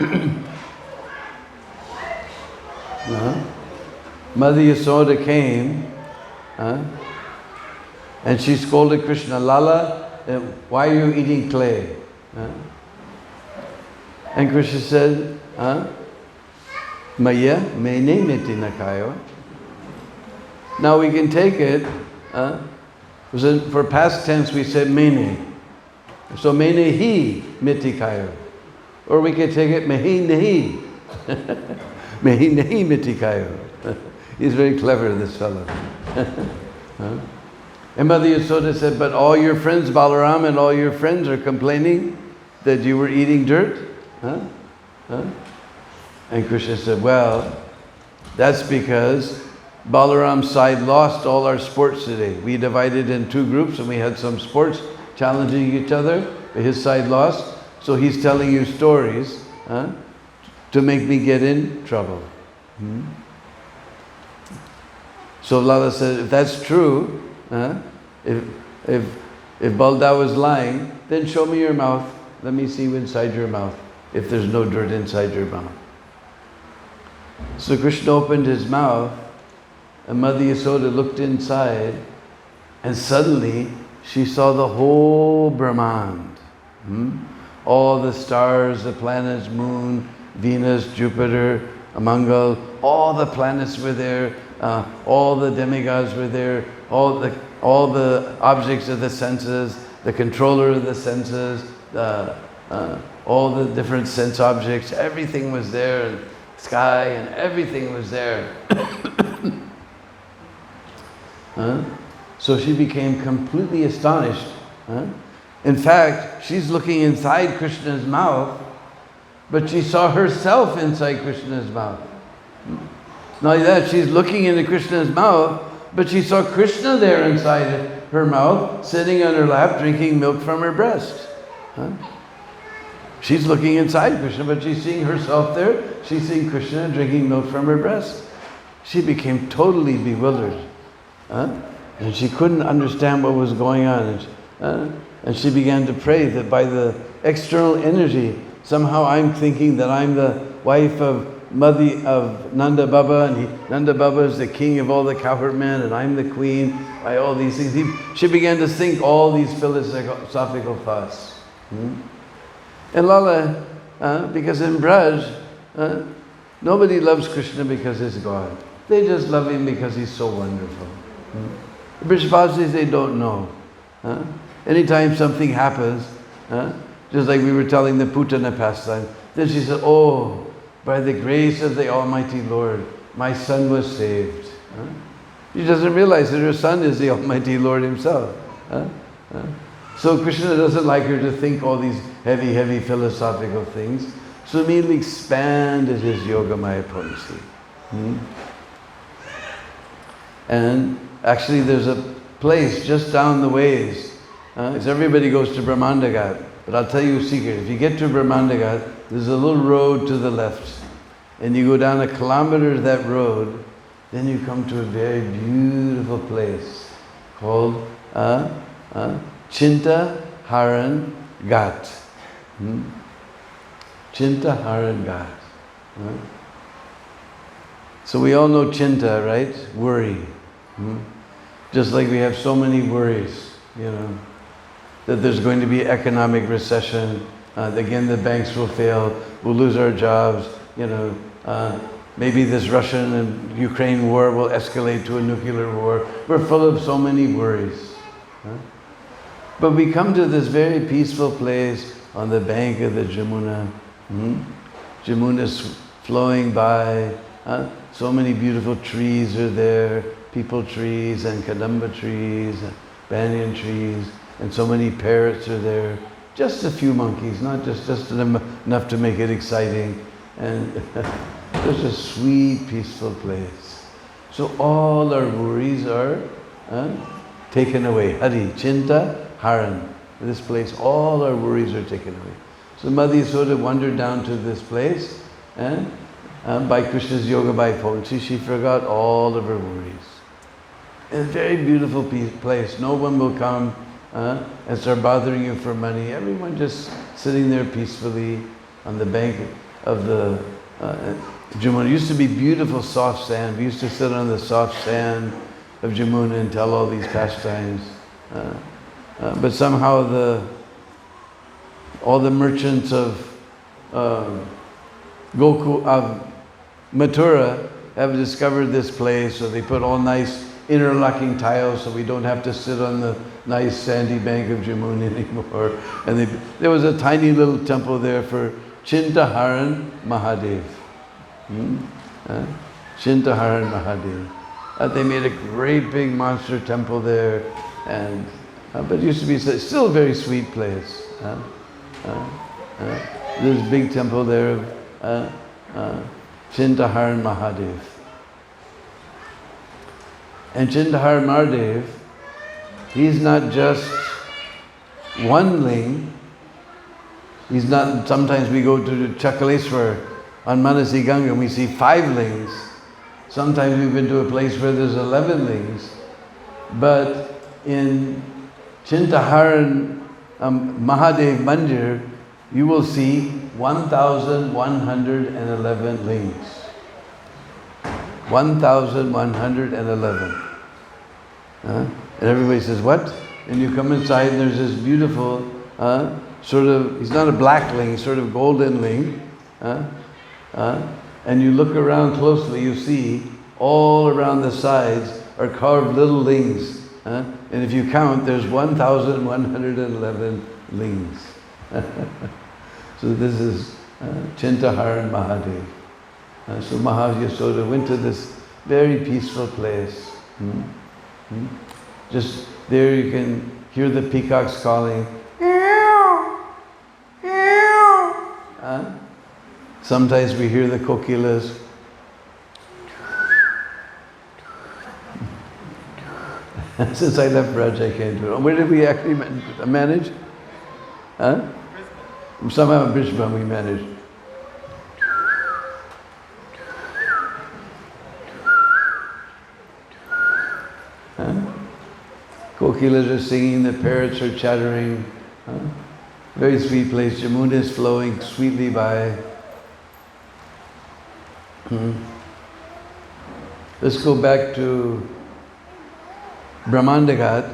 Mother Yasoda came, and she scolded Krishna, Lala, why are you eating clay? And Krishna said, Maya mene miti nakayo. Now we can take it, for past tense we said mene. So mene hi miti kayo. Or we could take it mehi nehi. Mehi nehi miti kayo. He's very clever, this fellow. And Mother Yasoda said, but all your friends, Balaram and all your friends are complaining that you were eating dirt? And Krishna said, well, that's because Balaram's side lost all our sports today. We divided in two groups and we had some sports challenging each other. His side lost. So he's telling you stories to make me get in trouble. So Lala said, if that's true, if Balda was lying, then show me your mouth. Let me see inside your mouth, if there's no dirt inside your mouth. So Krishna opened his mouth, and Mother Yasoda looked inside, and suddenly she saw the whole Brahmand. All the stars, the planets, moon, Venus, Jupiter, Mangal, all the planets were there, all the demigods were there, all the objects of the senses, the controller of the senses, all the different sense objects, everything was there, and sky and everything was there. So she became completely astonished. In fact, she's looking inside Krishna's mouth, but she saw herself inside Krishna's mouth. Not only that, she's looking into Krishna's mouth, but she saw Krishna there inside her mouth, sitting on her lap, drinking milk from her breast. She's looking inside Krishna, but she's seeing herself there. She's seeing Krishna drinking milk from her breast. She became totally bewildered. And she couldn't understand what was going on. And she began to pray that by the external energy, somehow I'm thinking that I'm the wife of Nanda Baba, and Nanda Baba is the king of all the cowherd men, and I'm the queen, by all these things. She began to think all these philosophical thoughts. And Lala, because in Braj, nobody loves Krishna because he's God. They just love him because he's so wonderful. The Brajbasis, they don't know. Anytime something happens, just like we were telling the Putana pastime, then she said, oh, by the grace of the Almighty Lord, my son was saved. She doesn't realize that her son is the Almighty Lord himself. So Krishna doesn't like her to think all these heavy, heavy philosophical things. So immediately expanded his Yogamaya potency. And actually there's a place just down the ways. Because everybody goes to Brahmandagat. But I'll tell you a secret. If you get to Brahmandagat, there's a little road to the left. And you go down 1 kilometer of that road, then you come to a very beautiful place called Chinta Haran Ghat. Chinta Haran Ghat. So we all know Chinta, right? Worry. Just like we have so many worries, that there's going to be economic recession, again the banks will fail, we'll lose our jobs, maybe this Russian and Ukraine war will escalate to a nuclear war. We're full of so many worries. But we come to this very peaceful place on the bank of the Jamuna. Jamuna's flowing by. So many beautiful trees are there, peepal trees and kadamba trees, and banyan trees, and so many parrots are there. Just a few monkeys, not just enough to make it exciting. And it's a sweet, peaceful place. So all our worries are taken away. Hari, Chinta, Haran. In this place, all our worries are taken away. So Mother Yasoda wandered down to this place, and by Krishna's yoga by potency, she forgot all of her worries. It's a very beautiful place. No one will come and start bothering you for money. Everyone just sitting there peacefully on the bank of the Jamuna. It used to be beautiful soft sand. We used to sit on the soft sand of Jamuna and tell all these pastimes. But somehow all the merchants of Mathura have discovered this place, so they put all nice interlocking tiles so we don't have to sit on the nice sandy bank of Jamuna anymore. And there was a tiny little temple there for Chintaharan Mahadev. Chintaharan Mahadev. They made a great big monster temple there, and but it used to be still a very sweet place. There's a big temple there of Chintaharan Mahadev. And Chintaharan Mahadev, he's not just one ling. He's not, sometimes we go to Chakaleswar on Manasi Ganga and we see 5 lings. Sometimes we've been to a place where there's 11 lings. But in Chintaharan Mahadev Mandir, you will see 1,111 lings. 1,111. And everybody says, what? And you come inside and there's this beautiful, sort of, he's not a black ling, he's sort of golden ling. And you look around closely, you see all around the sides are carved little lings. And if you count, there's 1,111 lings. So this is Chintaharan Mahadev. So Mahayasoda went to this very peaceful place. Just there you can hear the peacocks calling. Sometimes we hear the kokilas. Since I left Braj, I can't do it. Where did we actually manage? Somehow in Braj Dham we managed. Kokilas are singing, the parrots are chattering. Very sweet place. Jamuna is flowing sweetly by. Let's go back to Brahmandagat,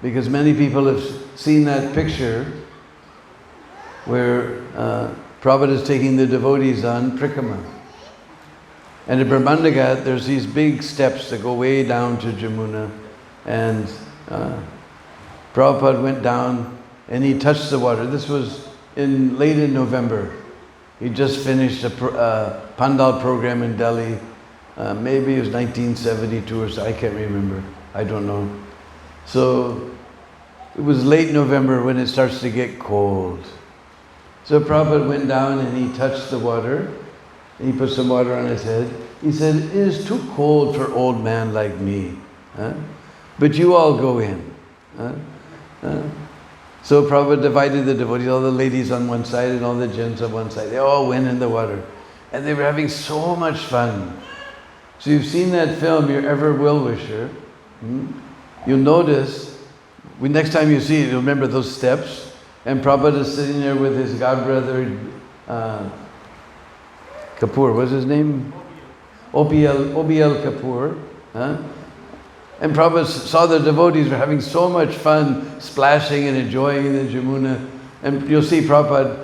because many people have seen that picture where Prabhupada is taking the devotees on Prikrama. And at Brahmandagat, there's these big steps that go way down to Jamuna. And Prabhupada went down and he touched the water. This was late in November. He just finished a Pandal program in Delhi. Maybe it was 1972 or so, I can't remember. I don't know. So it was late November when it starts to get cold. So Prabhupada went down and he touched the water. And he put some water on his head. He said, it is too cold for old man like me. But you all go in. So Prabhupada divided the devotees, all the ladies on one side and all the gents on one side. They all went in the water. And they were having so much fun. So you've seen that film, Your Ever Well-Wisher. You'll notice, next time you see it, you'll remember those steps. And Prabhupada is sitting there with his godbrother, Kapoor, what's his name? OBL Kapoor. And Prabhupada saw the devotees were having so much fun splashing and enjoying in the Jamuna. And you'll see Prabhupada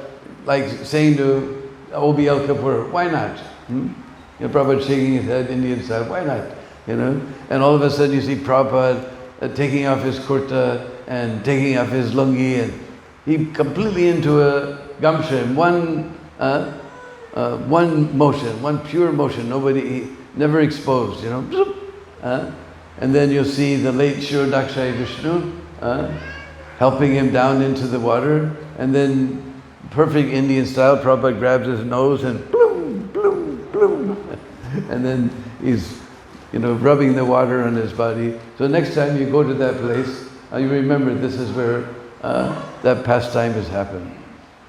like saying to OBL Kapoor, why not? Prabhupada shaking his head, Indian style, why not? And all of a sudden you see Prabhupada taking off his kurta and taking off his lungi, and he completely into a gamsha in one motion, one pure motion, never exposed, and then you'll see the late Shri Dakshai Vishnu helping him down into the water, and then perfect Indian style, Prabhupada grabs his nose and bloom, bloom, bloom, and then he's rubbing the water on his body. So next time you go to that place, you remember this is where that pastime has happened.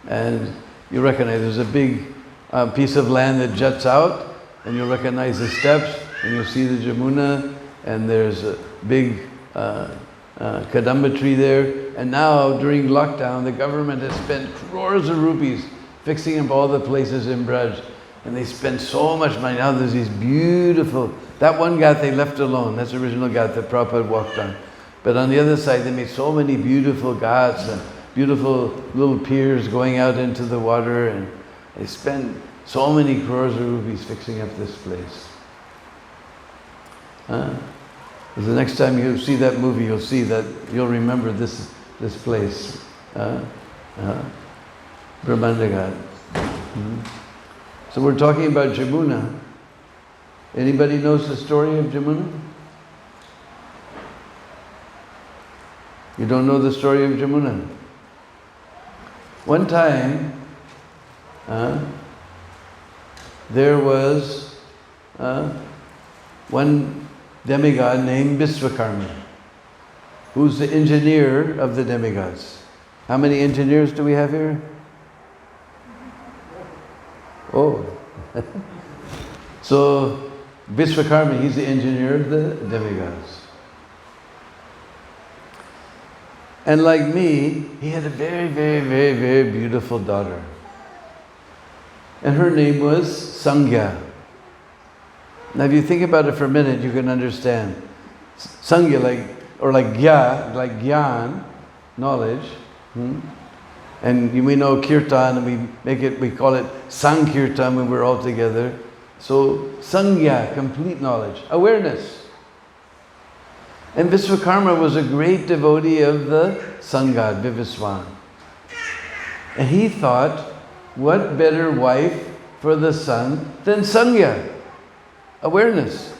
And you recognize there's a big piece of land that juts out, and you'll recognize the steps, and you'll see the Jamuna, and there's a big kadamba tree there. And now, during lockdown, the government has spent crores of rupees fixing up all the places in Braj. And they spent so much money. Now there's these beautiful, that one ghat they left alone, that's the original ghat that Prabhupada walked on. But on the other side, they made so many beautiful ghats and beautiful little piers going out into the water, and they spent so many crores of rupees fixing up this place. The next time you see that movie, you'll see that, you'll remember this place. Brahmanda Ghat. So we're talking about Jamuna. Anybody knows the story of Jamuna? You don't know the story of Jamuna? One time, there was one demigod named Vishwakarma, who's the engineer of the demigods. How many engineers do we have here? Oh. So, Vishwakarma, he's the engineer of the demigods. And like me, he had a very, very, very, very beautiful daughter. And her name was Sangya. Now if you think about it for a minute, you can understand. Sangya, like Gyan, knowledge. And we know kirtan, and we call it Sankirtan when we're all together. So Sangya, complete knowledge, awareness. And Vishwakarma was a great devotee of the sun god, Vivaswan. And he thought, what better wife for the sun than Sangya? Awareness.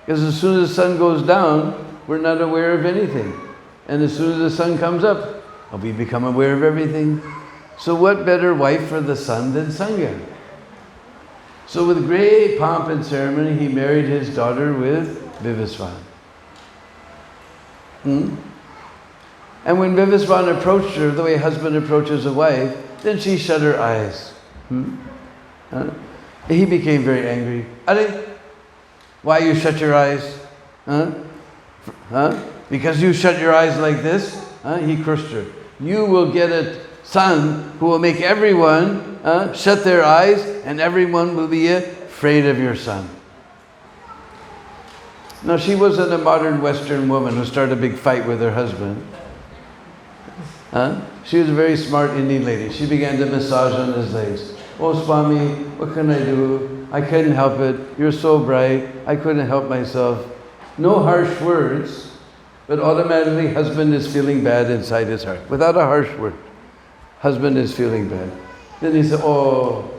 Because as soon as the sun goes down, we're not aware of anything. And as soon as the sun comes up, we become aware of everything. So what better wife for the sun than Sangya? So with great pomp and ceremony, he married his daughter with Vivaswan. And when Vivaswan approached her, the way a husband approaches a wife, then she shut her eyes. He became very angry. Are, why you shut your eyes? Because you shut your eyes like this? He cursed her. You will get a son who will make everyone shut their eyes, and everyone will be afraid of your son. Now she wasn't a modern Western woman who started a big fight with her husband. She was a very smart Indian lady. She began to massage on his legs. Oh Swami, what can I do? I couldn't help it. You're so bright. I couldn't help myself. No harsh words, but automatically husband is feeling bad inside his heart. Without a harsh word, husband is feeling bad. Then he said, oh,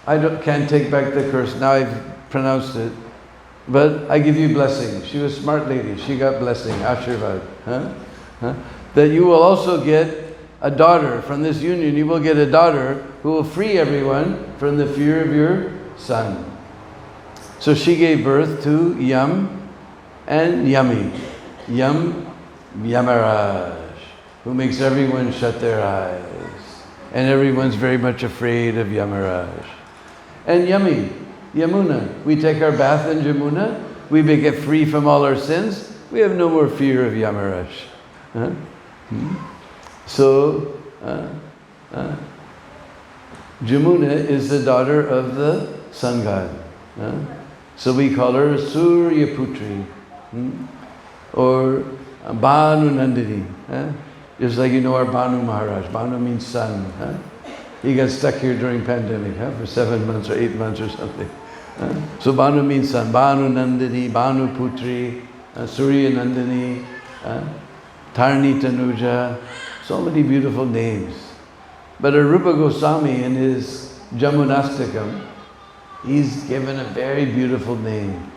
I can't take back the curse. Now I've pronounced it. But I give you blessing. She was a smart lady. She got blessing, Ashirvad. That you will also get a daughter from this union. You will get a daughter who will free everyone from the fear of your son. So she gave birth to Yam and Yami. Yam, Yamaraj, who makes everyone shut their eyes. And everyone's very much afraid of Yamaraj. And Yami, Yamuna. We take our bath in Yamuna. We get free from all our sins. We have no more fear of Yamaraj. So, Jamuna is the daughter of the sun god. So we call her Surya Putri. Or Banu Nandini. Just like you know our Banu Maharaj. Banu means sun. He got stuck here during pandemic for 7 months or 8 months or something. So Banu means sun. Banu Nandini, Banu Putri, Surya Nandini, Tarni Tanuja. So many beautiful names. But Arupa Goswami in his Jamunastakam, he's given a very beautiful name.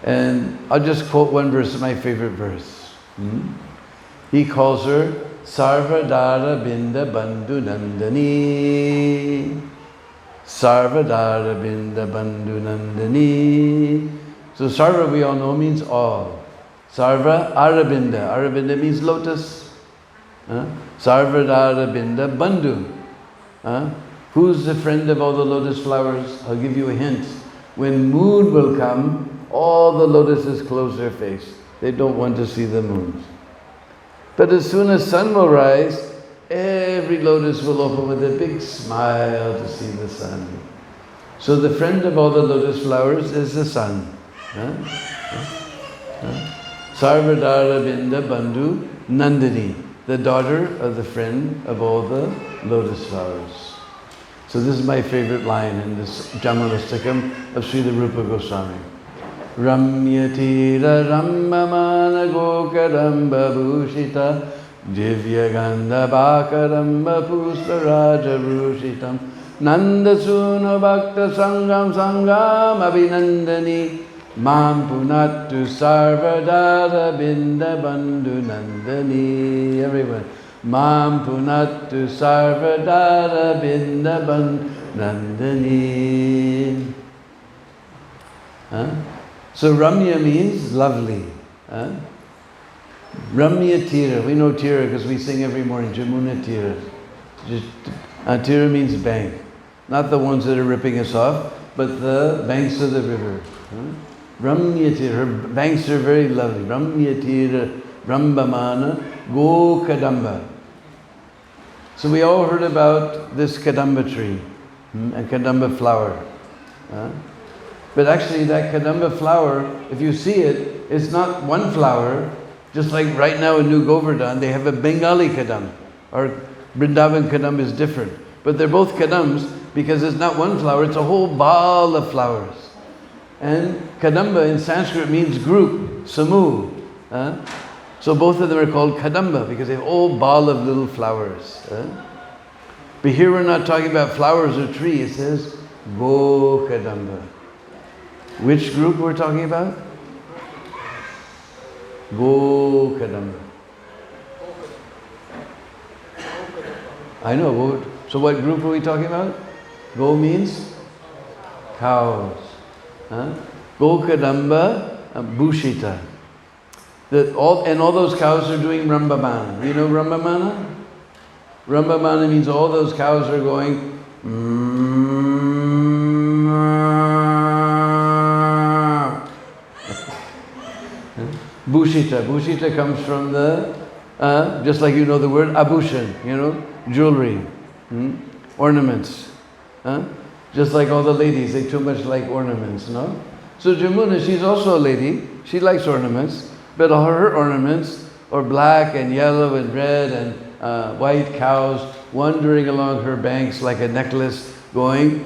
And I'll just quote one verse, my favorite verse. He calls her Sarvadara Binda Bandhu Nandani. Sarvadara Binda Bandhu Nandani. So Sarva, we all know, means all. Sarva Arabinda. Arabinda means lotus. Sarvadara Binda Bandhu. Who's the friend of all the lotus flowers? I'll give you a hint. When moon will come, all the lotuses close their face. They don't want to see the moons. But as soon as sun will rise, every lotus will open with a big smile to see the sun. So the friend of all the lotus flowers is the sun. Sarvadara Binda Bandhu Nandini, the daughter of the friend of all the lotus flowers. So this is my favorite line in this Jamanastakam of Srila Rupa Goswami. Ramyatira Rammamana Gokaramba Bhushita Divya Gandha Bakaramba Pusparaja Bhushitam Nanda Suno Bhakta Sangam Sangam Abhinandani Mam Punattu Sarvadara Binda Bandhu Nandani. Everyone. Mam Punattu Sarvadara Binda Bandhu Nandani. So Ramya means lovely. Ramya Tira. We know Tira because we sing every morning. Jamuna Tira. Tira means bank. Not the ones that are ripping us off, but the banks of the river. Ramya Tira. Her banks are very lovely. Ramya Tira. Rambamana. Go Kadamba. So we all heard about this Kadamba tree and Kadamba flower. But actually that Kadamba flower, if you see it, it's not one flower. Just like right now in New Govardhan, they have a Bengali Kadam. Or Vrindavan Kadam is different. But they're both Kadams because it's not one flower, it's a whole ball of flowers. And Kadamba in Sanskrit means group, samu. So both of them are called Kadamba because they have a whole ball of little flowers. But here we're not talking about flowers or tree, it says Go Kadamba. Which group we're talking about? Go Kadamba. I know. So what group are we talking about? Go means cows. Go Kadamba Bhushita. All those cows are doing Rambamana. You know Rambamana? Rambamana means all those cows are going Bhushita. Bhushita comes from the, just like you know the word abhushan, jewelry, ornaments. Just like all the ladies, they too much like ornaments, no? So Jamuna, she's also a lady, she likes ornaments, but all her ornaments are black and yellow and red and white cows wandering along her banks like a necklace going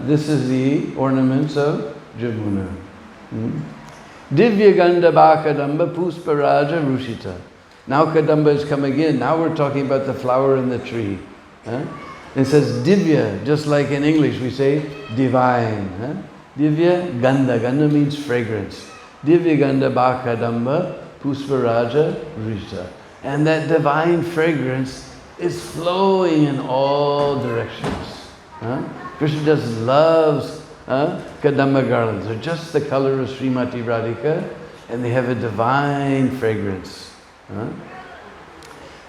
This is the ornaments of Jamuna. Divya Gandha Bakadamba Pusparaja Rushita. Now Kadamba has come again. Now we're talking about the flower in the tree. It says Divya, just like in English we say divine. Divya Gandha. Gandha means fragrance. Divya Gandha Bakadamba Pusparaja Rushita. And that divine fragrance is flowing in all directions. Krishna just loves Kadamba garlands. They're just the color of Srimati Radhika and they have a divine fragrance. In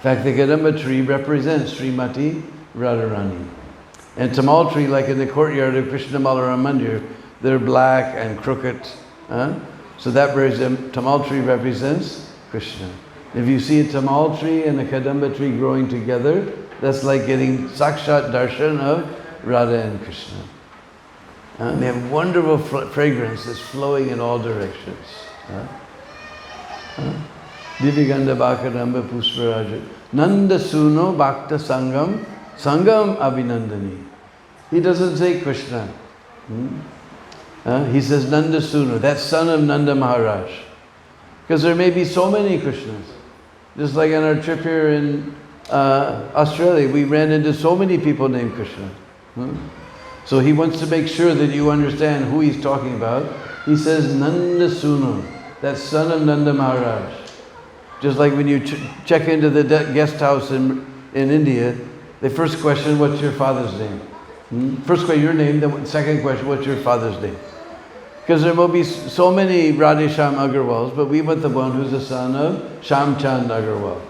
fact, the Kadamba tree represents Srimati Radharani. And Tamal tree, like in the courtyard of Krishna Malaram Mandir, they're black and crooked. So that Tamal tree represents Krishna. If you see a Tamal tree and a Kadamba tree growing together, that's like getting Sakshat Darshan of Radha and Krishna. They have wonderful fragrance that's flowing in all directions. Diviganda Bakadamba Pusparaja. Nanda Suno Bhakta Sangam Sangam Abhinandani. He doesn't say Krishna. He says Nanda Suno, that son of Nanda Maharaj. Because there may be so many Krishnas. Just like on our trip here in Australia, we ran into so many people named Krishna. So he wants to make sure that you understand who he's talking about. He says Nanda Suno, that son of Nanda Maharaj. Just like when you check into the guest house in India, the first question, what's your father's name? First question, your name, the second question, what's your father's name? Because there will be so many Radhesham Agarwals, but we want the one who's the son of Shamchand Agarwal.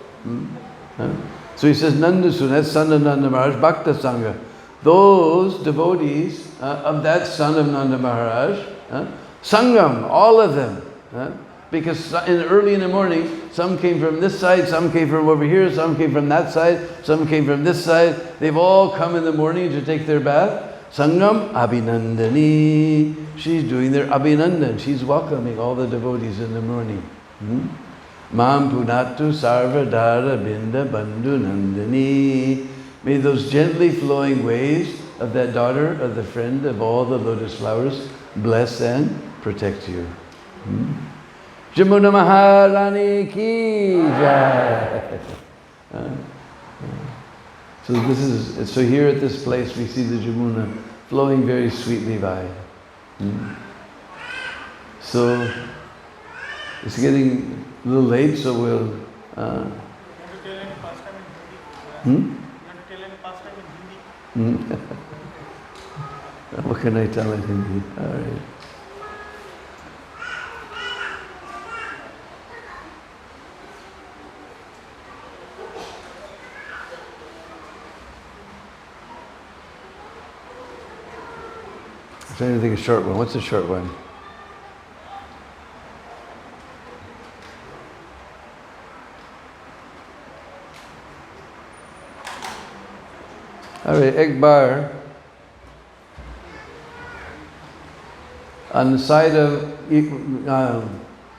So he says, Nandasuna, that's son of Nanda Maharaj, Bhakta Sangha. Those devotees of that son of Nanda Maharaj, Sangam, all of them. Because early in the morning, some came from this side, some came from over here, some came from that side, some came from this side. They've all come in the morning to take their bath. Sangam Abhinandani. She's doing their Abhinandan. She's welcoming all the devotees in the morning. Mam Punatu Sarvadhara Binda Bandhu Nandani. May those gently flowing waves of that daughter of the friend of all the lotus flowers bless and protect you. Jamuna Maharani ki jai. So here at this place we see the Jamuna flowing very sweetly by. So it's getting a little late, so we'll. What can I tell in Hindi? All right. I'm trying to think of a short one. What's a short one? All right, ek bar on the side of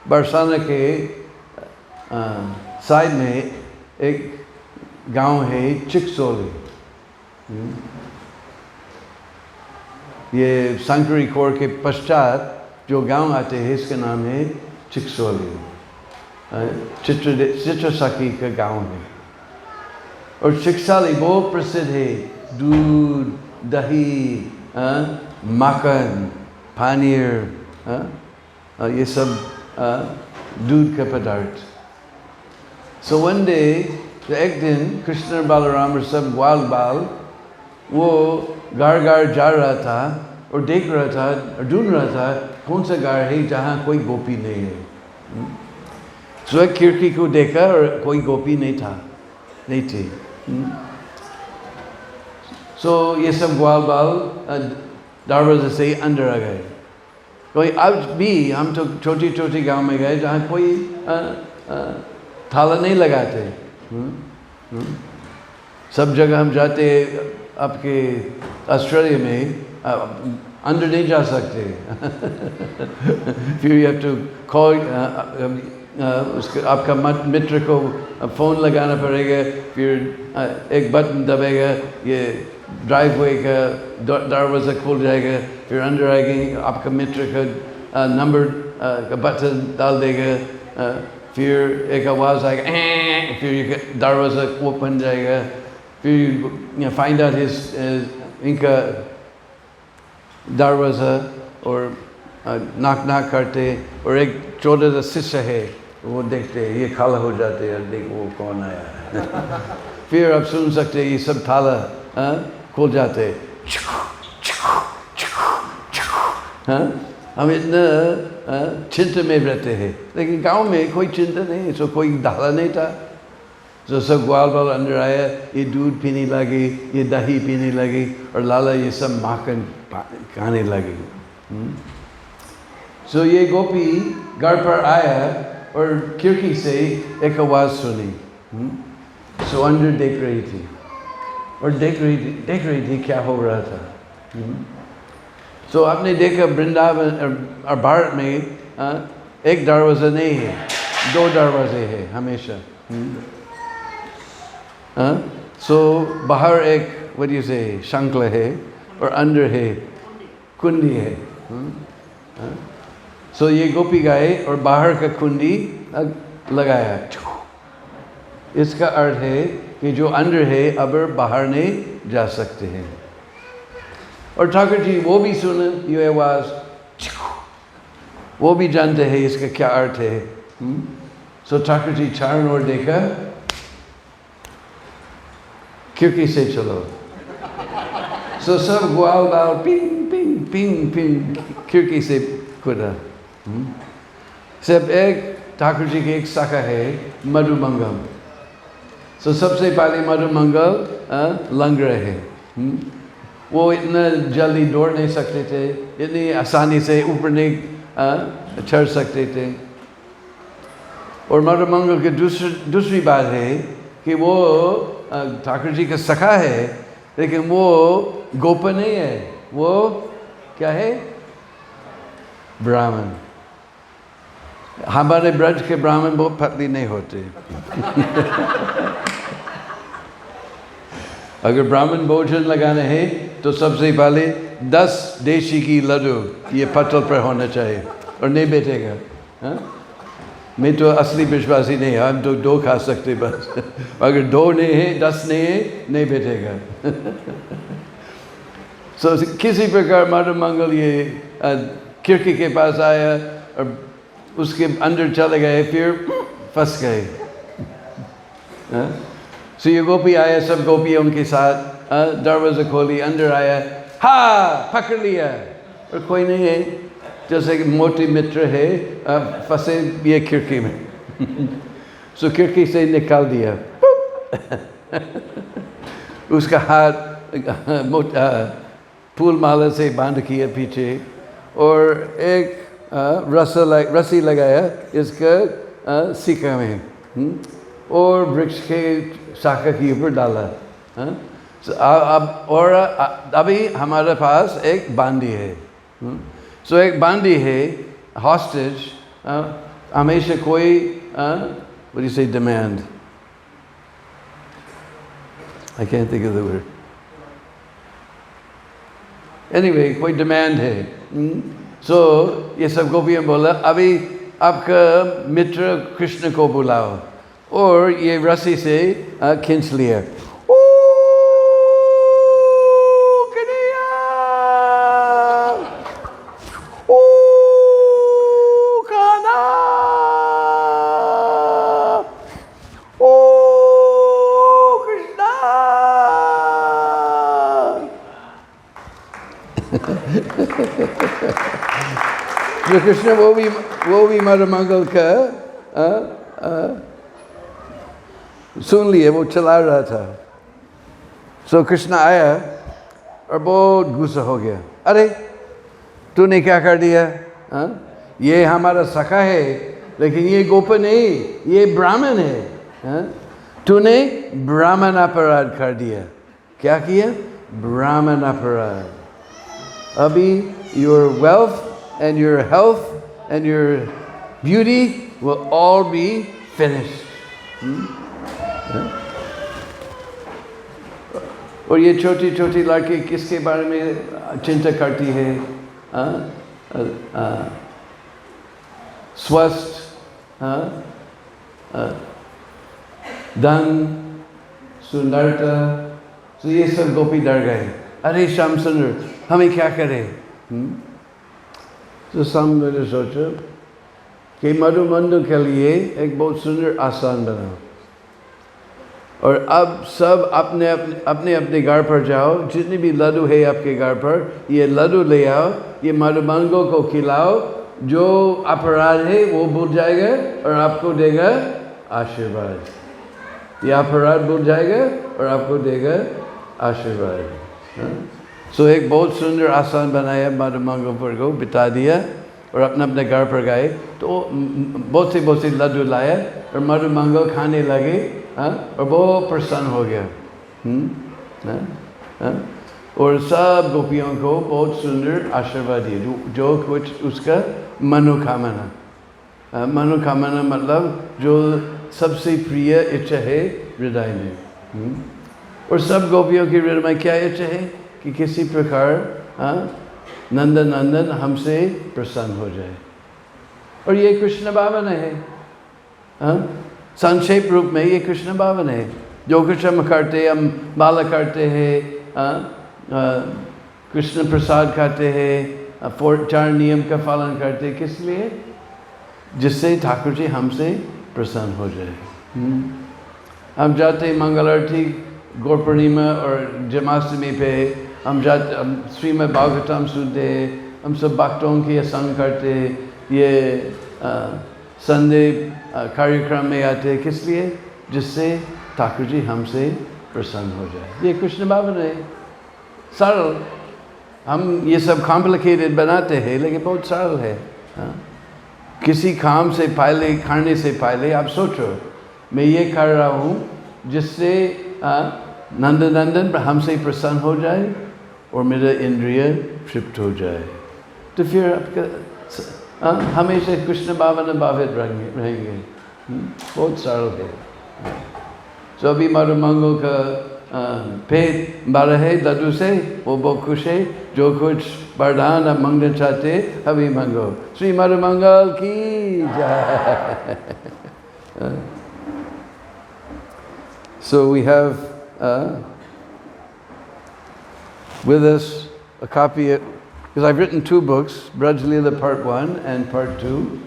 Barsana ke side में एक गांव है चिकसोली. ये संकरी core के पश्चात जो गांव आते हैं इसका नाम है चिकसोली. चित्रसखी का गांव है. और चिकसाली बहुत प्रसिद्ध है. दूध, दही, माखन, पनीर, ये सब दूध का पदार्थ. So one day, एक दिन कृष्ण और बलराम और सब ग्वाल बाल वो गार गार जा रहा था और देख रहा था और ढूंढ रहा था कौन सा गार है जहाँ कोई गोपी नहीं है. So एक खिड़की को देखा और कोई गोपी नहीं थी. So ये सब ग्वाल बाल दरवाजे से अंदर आ गए. कोई आज भी हम तो छोटी छोटी गांव में गए जहाँ कोई ताला नहीं लगाते. सब जगह हम जाते आपके ऑस्ट्रेलिया में अंदर नहीं जा सकते. फिर you have to call आपका मित्र को फ़ोन लगाना पड़ेगा. फिर एक बटन दबेगा, ये ड्राइववे का दरवाज़ा खुल जाएगा. फिर अंदर आएंगे, आपका मित्र का नंबर का बटन डाल देगा. फिर एक आवाज़ आएगा, फिर दरवाज़ा ओपन जाएगा. फिर फाइंड आउट इनका दरवाज़ा और नाक करते और एक छोटा सा शीशा है वो देखते ये खाला हो जाते हैं. देख वो कौन आया. फिर आप सुन सकते ये सब थाला खुल जाते. हम इतना चिंता में रहते हैं, लेकिन गांव में कोई चिंता नहीं. सो कोई धाला नहीं था. तो सब ग्वाल बाल अंदर आया, ये दूध पीने लगी, ये दही पीने लगी और लाला ये सब माखन खाने लगी. सो ये गोपी घर पर आया और खिड़की से एक आवाज़ सुनी. सो अंदर देख रही थी और देख रही थी क्या हो रहा था. सो आपने देखा वृंदावन और भारत में एक दरवाज़ा नहीं है, दो दरवाजे हैं हमेशा. सो बाहर एक what do you say शंखला है और अंदर है कुंडी है. सो ये गोपी गए और बाहर का कुंडी लगाया. इसका अर्थ है कि जो अंदर है अब बाहर नहीं जा सकते हैं. और ठाकुर जी वो भी सुने ये आवाज़, वो भी जानते हैं इसका क्या अर्थ है. सो ठाकुर जी चारों ओर देखा, खिड़की से चलो. सो सब ग्वाल बाल पिंग पिंग पिंग पिंग खिड़की से कूदा. सब एक ठाकुर जी की एक शाखा है मधुमंगम. तो सबसे पहले मधु मंगल लंग रहे, वो इतना जल्दी दौड़ नहीं सकते थे, इतनी आसानी से ऊपर नहीं चढ़ सकते थे। और मधु मंगल की दूसरी बात है कि वो ठाकुर जी का सखा है, लेकिन वो गोप नहीं है, वो क्या है? ब्राह्मण। हमारे ब्रज के ब्राह्मण बहुत पतली नहीं होते। अगर ब्राह्मण भोजन लगाना है तो सबसे पहले 10 देशी की लड्डू ये पत्तल पर होना चाहिए और नहीं बैठेगा। हाँ? मैं तो असली ब्रजबासी नहीं, हम तो 2 खा सकते बस। अगर 2 नहीं है, 10 नहीं है, नहीं बैठेगा। So, किसी प्रकार मधु मंगल ये खिड़की के पास आया और उसके अंदर चले गए, फिर फंस गए। So ये गोपी आया, सब गोपी उनके साथ, दरवाजा खोली, अंदर आया, हाँ पकड़ लिया, और कोई नहीं है, जैसे कि मोटी मित्र है, फंसे ये खिड़की में। So खिड़की से निकाल दिया। उसका हाथ फूल माला से बांध किया पीछे, और एक रस्सी लगाया इसका सीका में, और वृक्ष के शाखा के ऊपर डाला। अब और अभी हमारे पास एक बांदी है। सो एक बांदी है, हॉस्टेज, हमेशा कोई what do you say, demand? I can't think of the word. Anyway, कोई डिमांड है। So ये सब गोपियाँ बोला, अभी आपका मित्र कृष्ण को बुलाओ, और ये रस्सी से खींच लिया। ओ कन्हैया, ओ कान्हा, ओ कृष्णा। जो कृष्ण वो भी मधु मंगल का सुन लिए, वो चला रहा था। सो कृष्ण आया और बहुत गुस्सा हो गया, अरे तूने क्या कर दिया? ये हमारा सखा है, लेकिन ये गोप नहीं, ये ब्राह्मण है। तूने ब्राह्मण अपराध कर दिया। क्या किया? ब्राह्मण अपराध। अभी your wealth and your health and your beauty will all be finished. और ये छोटी छोटी लड़की किसके बारे में चिंता करती है? स्वस्थ, धन, सुंदरता। तो ये सब गोपी डर गए, अरे श्याम सुंदर हमें क्या करें? तो सामने सोचो कि मधु मंगल के लिए एक बहुत सुंदर आसन बनाओ, और अब सब अपने अपने घर पर जाओ, जितने भी लड्डू है आपके घर पर, ये लड्डू ले आओ, ये मधु मंगल को खिलाओ, जो अपराध है वो भूल जाएगा और आपको देगा आशीर्वाद। ये अपराध भूल जाएगा और आपको देगा आशीर्वाद। सो एक बहुत सुंदर आसन बनाया, मधु मंगल पर को बिता दिया, और अपने घर पर गए तो बहुत सी लड्डू लाया, और मधु मंगल खाने लगे, और बहुत प्रसन्न हो गया। और सब गोपियों को बहुत सुंदर आशीर्वाद दिए, जो कुछ उसका मनोकामना मतलब जो सबसे प्रिय इच्छा है हृदय में। और सब गोपियों के हृदय में क्या इच्छा है कि किसी प्रकार नंदन हमसे प्रसन्न हो जाए, और ये कृष्ण भावना है। संक्षेप रूप में ये कृष्ण भावना है। जो कुछ हम करते, हम माला करते हैं, कृष्ण प्रसाद खाते हैं, 4 नियम का पालन करते, किस लिए? जिससे ठाकुर जी हमसे प्रसन्न हो जाए। हम जाते मंगल आरती, गौर पूर्णिमा और जन्माष्टमी पे हम जाते, हम श्रीमद् भागवतम सुनते, हम सब भक्तों के संग करते, ये संडे कार्यक्रम में आते, किस लिए? जिससे ठाकुर जी हमसे प्रसन्न हो जाए। ये कृष्ण भावना है, सरल। हम ये सब कॉम्प्लिकेटेड बनाते हैं लेकिन बहुत सरल है। किसी काम से पहले, खाने से पहले आप सोचो मैं ये कर रहा हूँ जिससे नंदन हमसे प्रसन्न हो जाए और मेरा इंद्रिय तृप्त हो जाए, तो फिर आपका हमेशा कृष्ण भावना भावित रहेंगे। बहुत सरल है। तो अभी मधु मंगल का पेट भरा है लड्डू से, वो बहुत खुश है। जो कुछ वरदान आप मांगना चाहते अभी मांगो। श्री मधु मंगल की जय। So we have with us a copy of, because I've written 2 books, Braj Leela Part 1 and Part 2.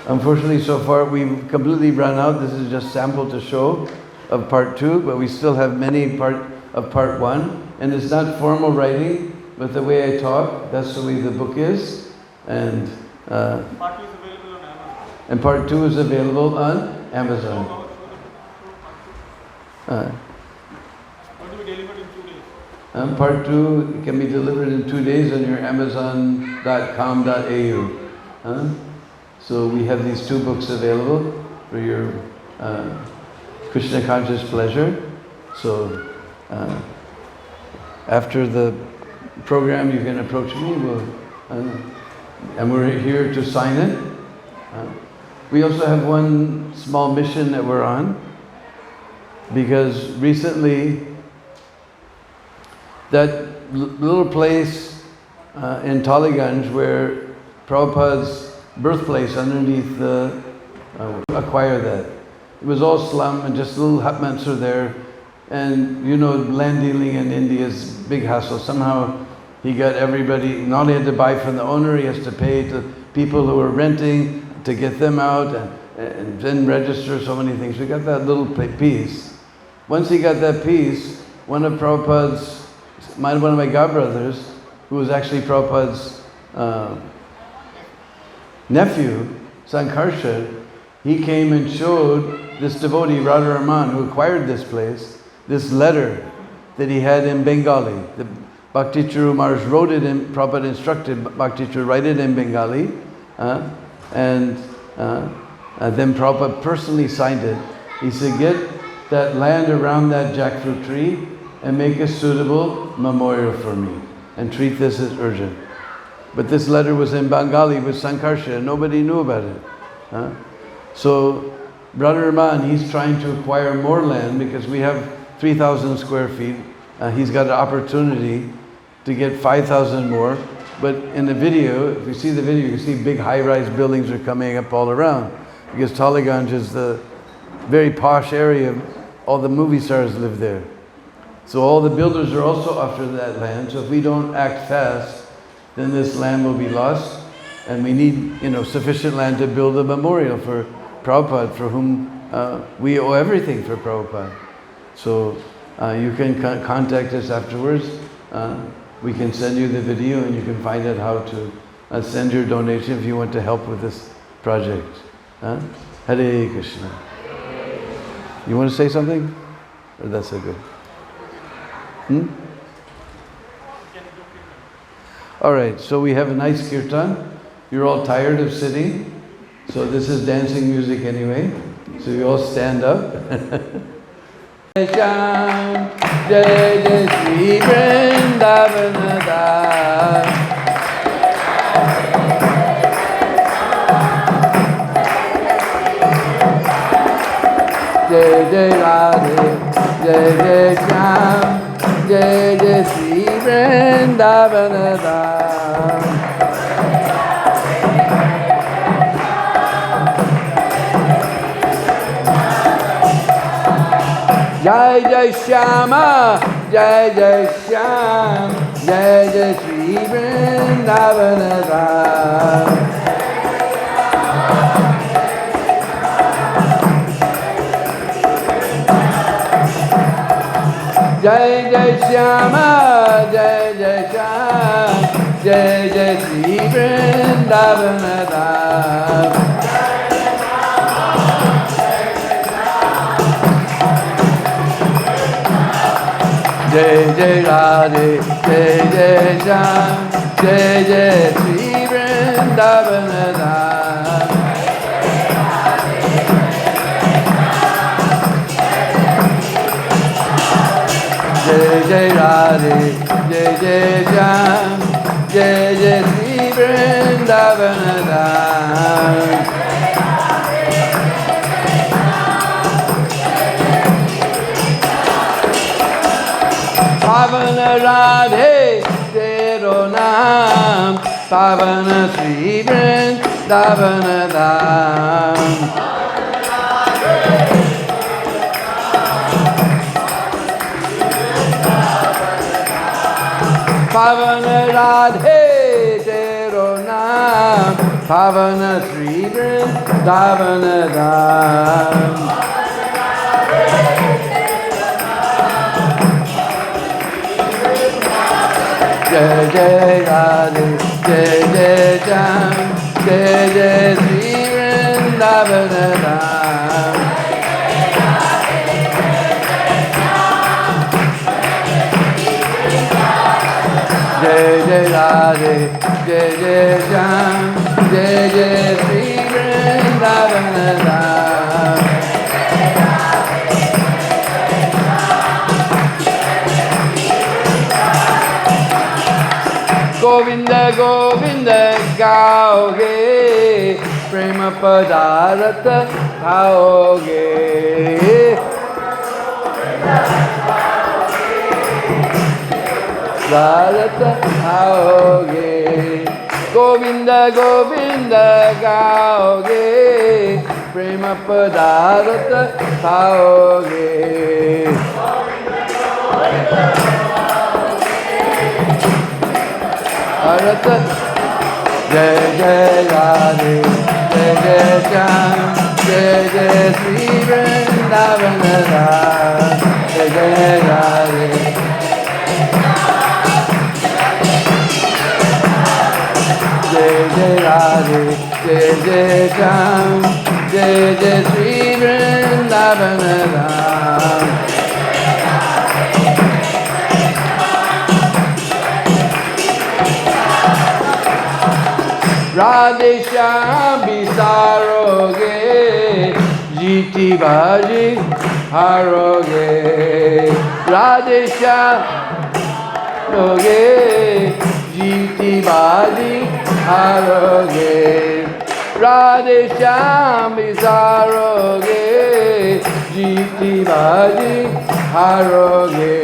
Unfortunately, so far we've completely run out. This is just sample to show of Part 2, but we still have many of Part 1. And it's not formal writing, but the way I talk, that's the way the book is. And Part 2 is available on Amazon. And Part 2 is available on Amazon. Going to be delivered in 2 days. Part 2 can be delivered in 2 days on your amazon.com.au. So we have these 2 books available for your Krishna conscious pleasure. So after the program you can approach me, and we're here to sign it. We also have one small mission that we're on, because recently that little place in Taliganj where Prabhupada's birthplace underneath the acquire that. It was all slum and just little hutments are there. And you know, land dealing in India is big hassle. Somehow he got everybody, not only had to buy from the owner, he has to pay to people who are renting to get them out and then register so many things. We got that little piece. Once he got that piece, one of Prabhupada's, one of my godbrothers, who was actually Prabhupada's nephew, Sankarsha, he came and showed this devotee, Radha Raman, who acquired this place, this letter that he had in Bengali. The Bhakti Charu Maharaj wrote it in, Prabhupada instructed Bhakti Charu write it in Bengali, and then Prabhupada personally signed it. He said, get that land around that jackfruit tree and make a suitable memorial for me and treat this as urgent. But this letter was in Bengali with Sankarsha and nobody knew about it. So Brother Raman, he's trying to acquire more land because we have 3,000 square feet. He's got an opportunity to get 5,000 more. But in the video, if you see the video, you see big high-rise buildings are coming up all around, because Taliganj is the very posh area. All the movie stars live there. So all the builders are also after that land. So if we don't act fast, then this land will be lost. And we need, sufficient land to build a memorial for Prabhupada, for whom we owe everything for Prabhupada. So you can contact us afterwards. We can send you the video and you can find out how to send your donation if you want to help with this project. Hare Krishna. You want to say something? Or that's so good? All right, so we have a nice kirtan. You're all tired of sitting, so this is dancing music anyway. So you all stand up. Jai Jai Shri Vrindavanada. Jai Jai Radhe, Jai Jai Shyam, Jai Jai Shri Vrindavanada. Jai Jai Shyama, Jai Jai Shyam, Jai Jai Shri Vrindavanada. Jai Jai Shyama, Jai Jai Shyam, Jai Jai Shri Vrindavanada. Jai Jai Radhe, Jai Jai Shyam, Jai Jai Sri Vrindavan Dham. Jai Jai Radhe, Jai Jai Shyam, Jai Jai Sri Vrindavan Dham. Pavana Radhe Tero Naam, Pavana Sri Vrindavan Dham. Pavana Radhe Tero Naam, Pavana Sri Vrindavan Dham. Jai Jai Radhe, Jai Jai Shyam, Jai Jai Sri Vrindavan Dham. Jai Jai Radhe, Jai Jai Shyam, Jai Jai Sri Vrindavan Dham. Govinda Govinda gaoge, prema padarata gaoge. Padarata gaoge. Govinda Govinda gaoge, prema padarata gaoge. Arata Jai Jai Radhe, Jai Jai Shyam, Jai Jai Sri Vrindavan Dham. Jai Jai Radhe, Jai Jai Radhe, Jai Jai Shyam, Jai Jai Sri Vrindavan Dham. Radhe Shyam Bisaroge, Jiti Baji Haroge. Radhe Shyam Roge, Jiti Baji Haroge. Radhe Shyam Bisaroge, Jiti Baji Haroge.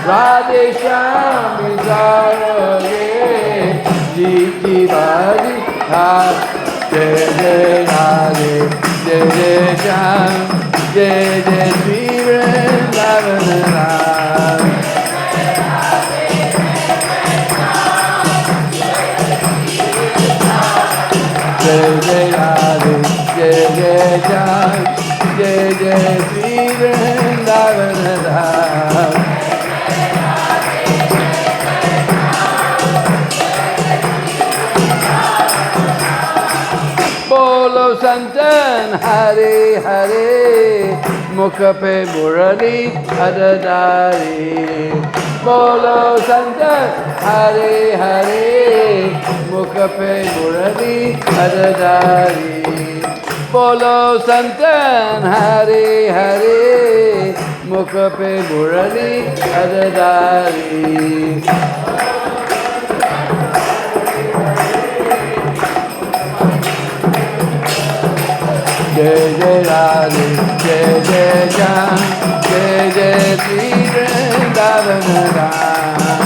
Radhe Shyam Bisaroge, Jiti Baji Har. Jai Jai Radhe, Jai Jai Shyam, Jai Jai Sri Vrindavan Dham. Jai Jai Radhe, Jai Jai Shyam, Jai Jai Sri Vrindavan Dham. Bolo Santan Hare Hare, Mukha pe Murali Adadari. Bolo Santan Hare Hare, Mukha pe Murali Adadari. Bolo Santan Hare Hare, Mukha pe Murali Adadari. Jai Jai Radhe, Jai Jai Shyam, Jai Jai Sri Vrindavan Dham.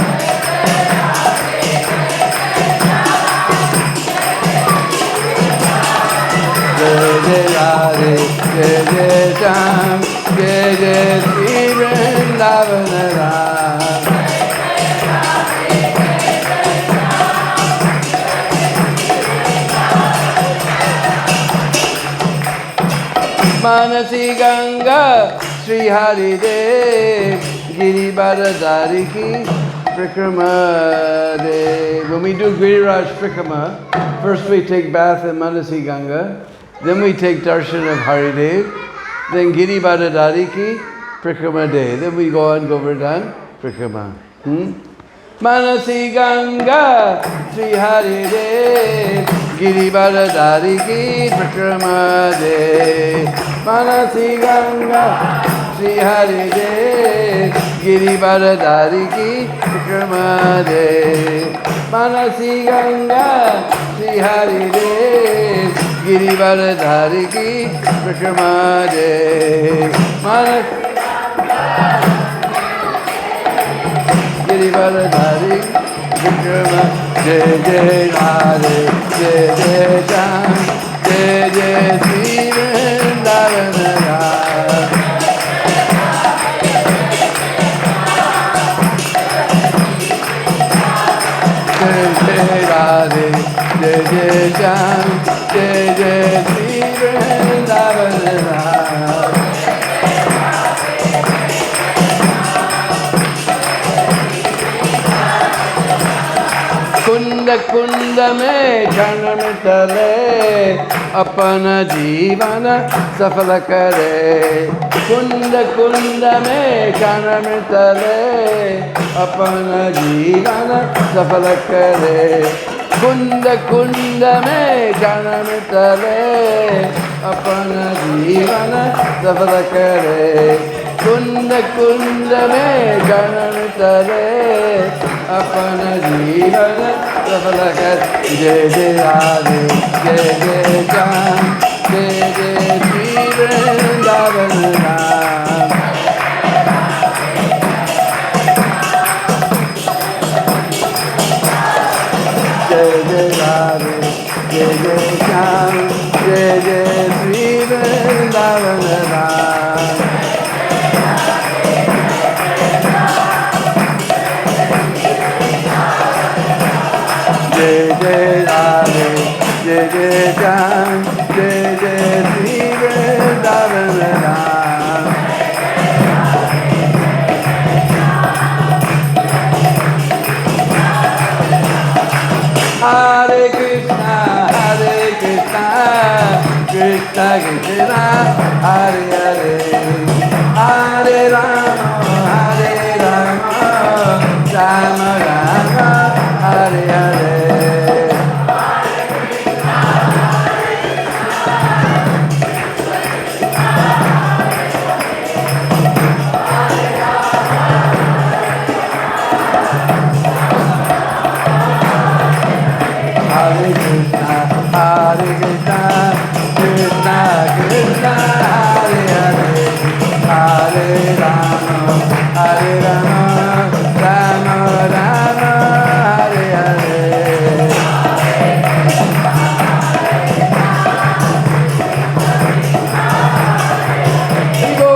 Jai Jai Radhe, Jai Jai Shyam, Jai Jai Sri Vrindavan Dham. Manasi Ganga, Sri Hari Dev, Giri Baradari ki Prikrama Dev. When we do Giriraj Prikrama, first we take bath in Manasi Ganga, then we take darshan of Hari Dev, then Giri Baradari ki Prikrama day. Then we go on Govardhan Prikrama. Manasi Ganga Sri Hari De Girivaradari Ki Prikrama De. Manasi Ganga Sri Hari De Girivaradari Ki Prikrama De. Manasi Ganga Sri Hari De Girivaradari Ki Prikrama De. Girivaradari Vikrama Jai Jai Radhe Jai Jai Jam Jai Jai Sri Vrindavana Jai Jai Radhe Jai Jai Jam Jai Jai Sri Vrindavana कुंड कुंड में क्षण में तले अपना जीवन सफल करे कुंड कुंड में क्षण में तले अपना जीवन सफल करे कुंड कुंड में क्षण में तले अपना जीवन सफल करे कुंड कुंड में क्षण में तले अपना जीवन सफल कर जय जय राधे जय जय श्याम जय जय श्री वृंदावन राम जय जय राधे जय जय श्याम जय जय श्री वृंदावन राम जय जय राधे जय जय श्याम जय जय Shri Vrindavan Ram Hare Krishna Krishna Krishna Hare Hare Hare Ram Ram Ram Hare Hare Hare Krishna, Krishna Krishna, Hare Hare, Hare Rama, Rama Rama, Hare Hare. Go.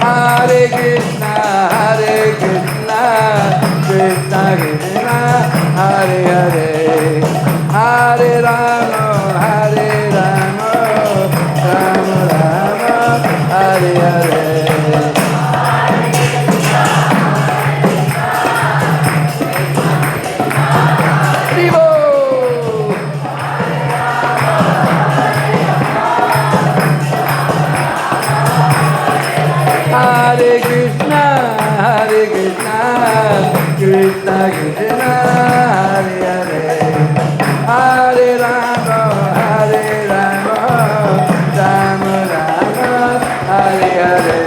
Hare Krishna, Krishna Krishna, Hare Hare, Hare Rama, Rama Rama, Hare Hare. Vivo! Hare Krishna, Krishna Krishna, Hare Hare, Hare Rama, Rama Rama, Hare Hare.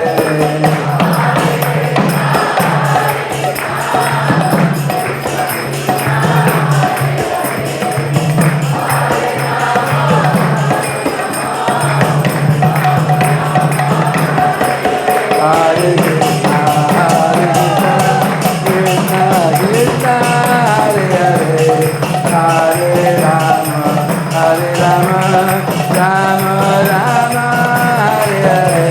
Hare Krishna, Krishna Krishna, Hare Hare, Hare Rama, Rama Rama, Hare Hare.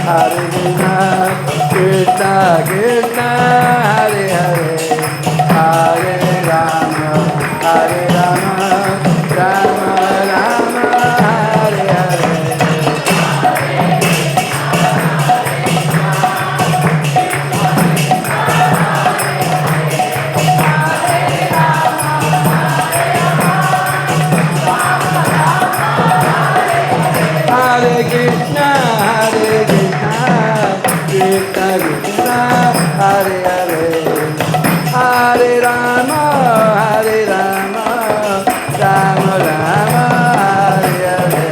Hare Krishna, Krishna Krishna, Hare Hare, Hare Rama, Krishna Krishna, Hare Hare, Hare Rama, Hare Rama, Rama Rama, Hare Hare.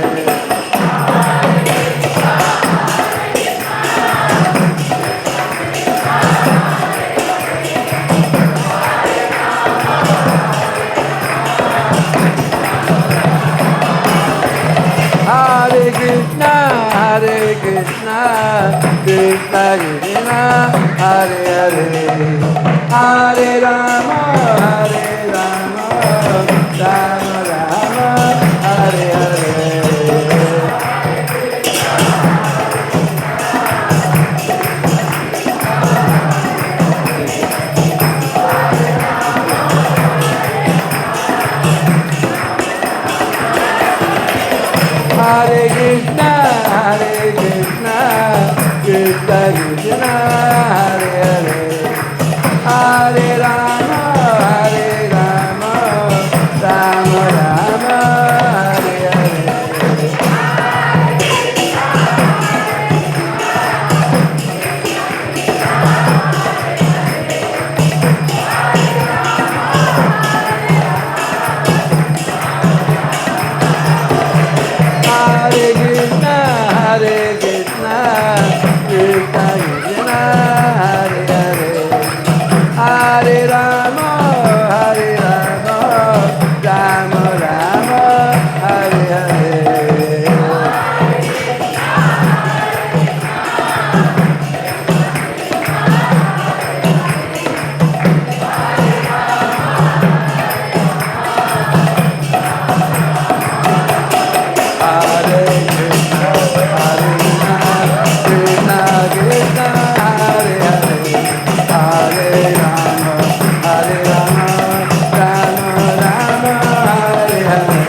Hare Krishna, Krishna Krishna, Hare Hare, Hare Rama, Rama Rama, Hare Hare. Hare Krishna, Krishna Krishna, Hare Hare, Hare Rama, Rama Rama, Hare Hare. Hare Krishna, Krishna Krishna, Hare Hare, Hare Rama, Rama Rama, Hare Hare.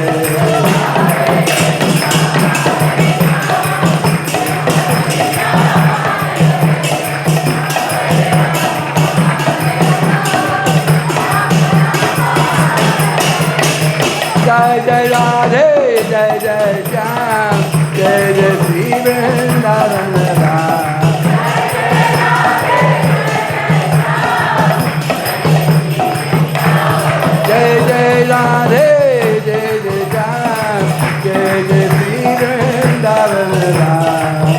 Jai Jai Radhe, Jai Jai Shyam, Jai Jai Sri Vrindavan Dham. Jai Jai Radhe, Jai Jai Shyam, Jai Jai Sri Vrindavan Dham.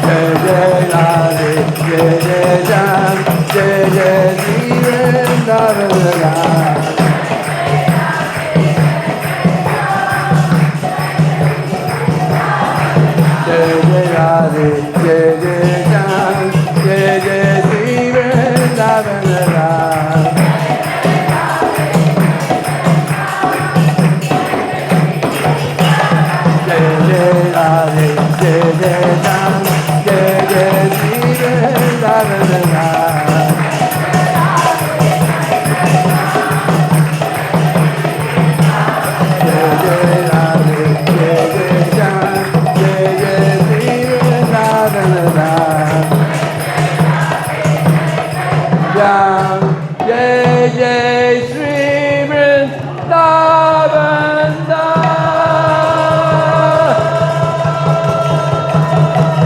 Jai Jai Radhe, Jai Jai Shyam, Jai Jai Sri Vrindavan Dham. Jai Jai Radhe, Jai Jai Shyam, Jai Jai Sri Vrindavan Dham. Jai Jai Radhe, Jai Jai Shyam, Jai Jai Sri Vrindavan Dham. Jai Jai Radhe, Jai Jai Shyam, Jai Jai Sri Vrindavan Dham. Jam, Jai Jai Sri Vrindavan Dham.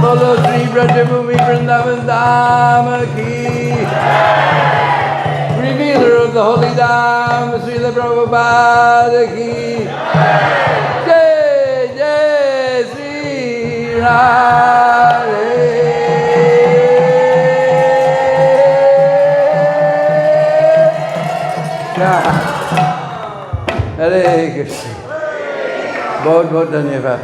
Bolo Sri Brajbasi Vrindavan Dham ki. Revealer of the Holy Dham, Srila Prabhupada ki. Jai Jai Sri Radhe. Hare Krishna. बहुत बहुत धन्यवाद।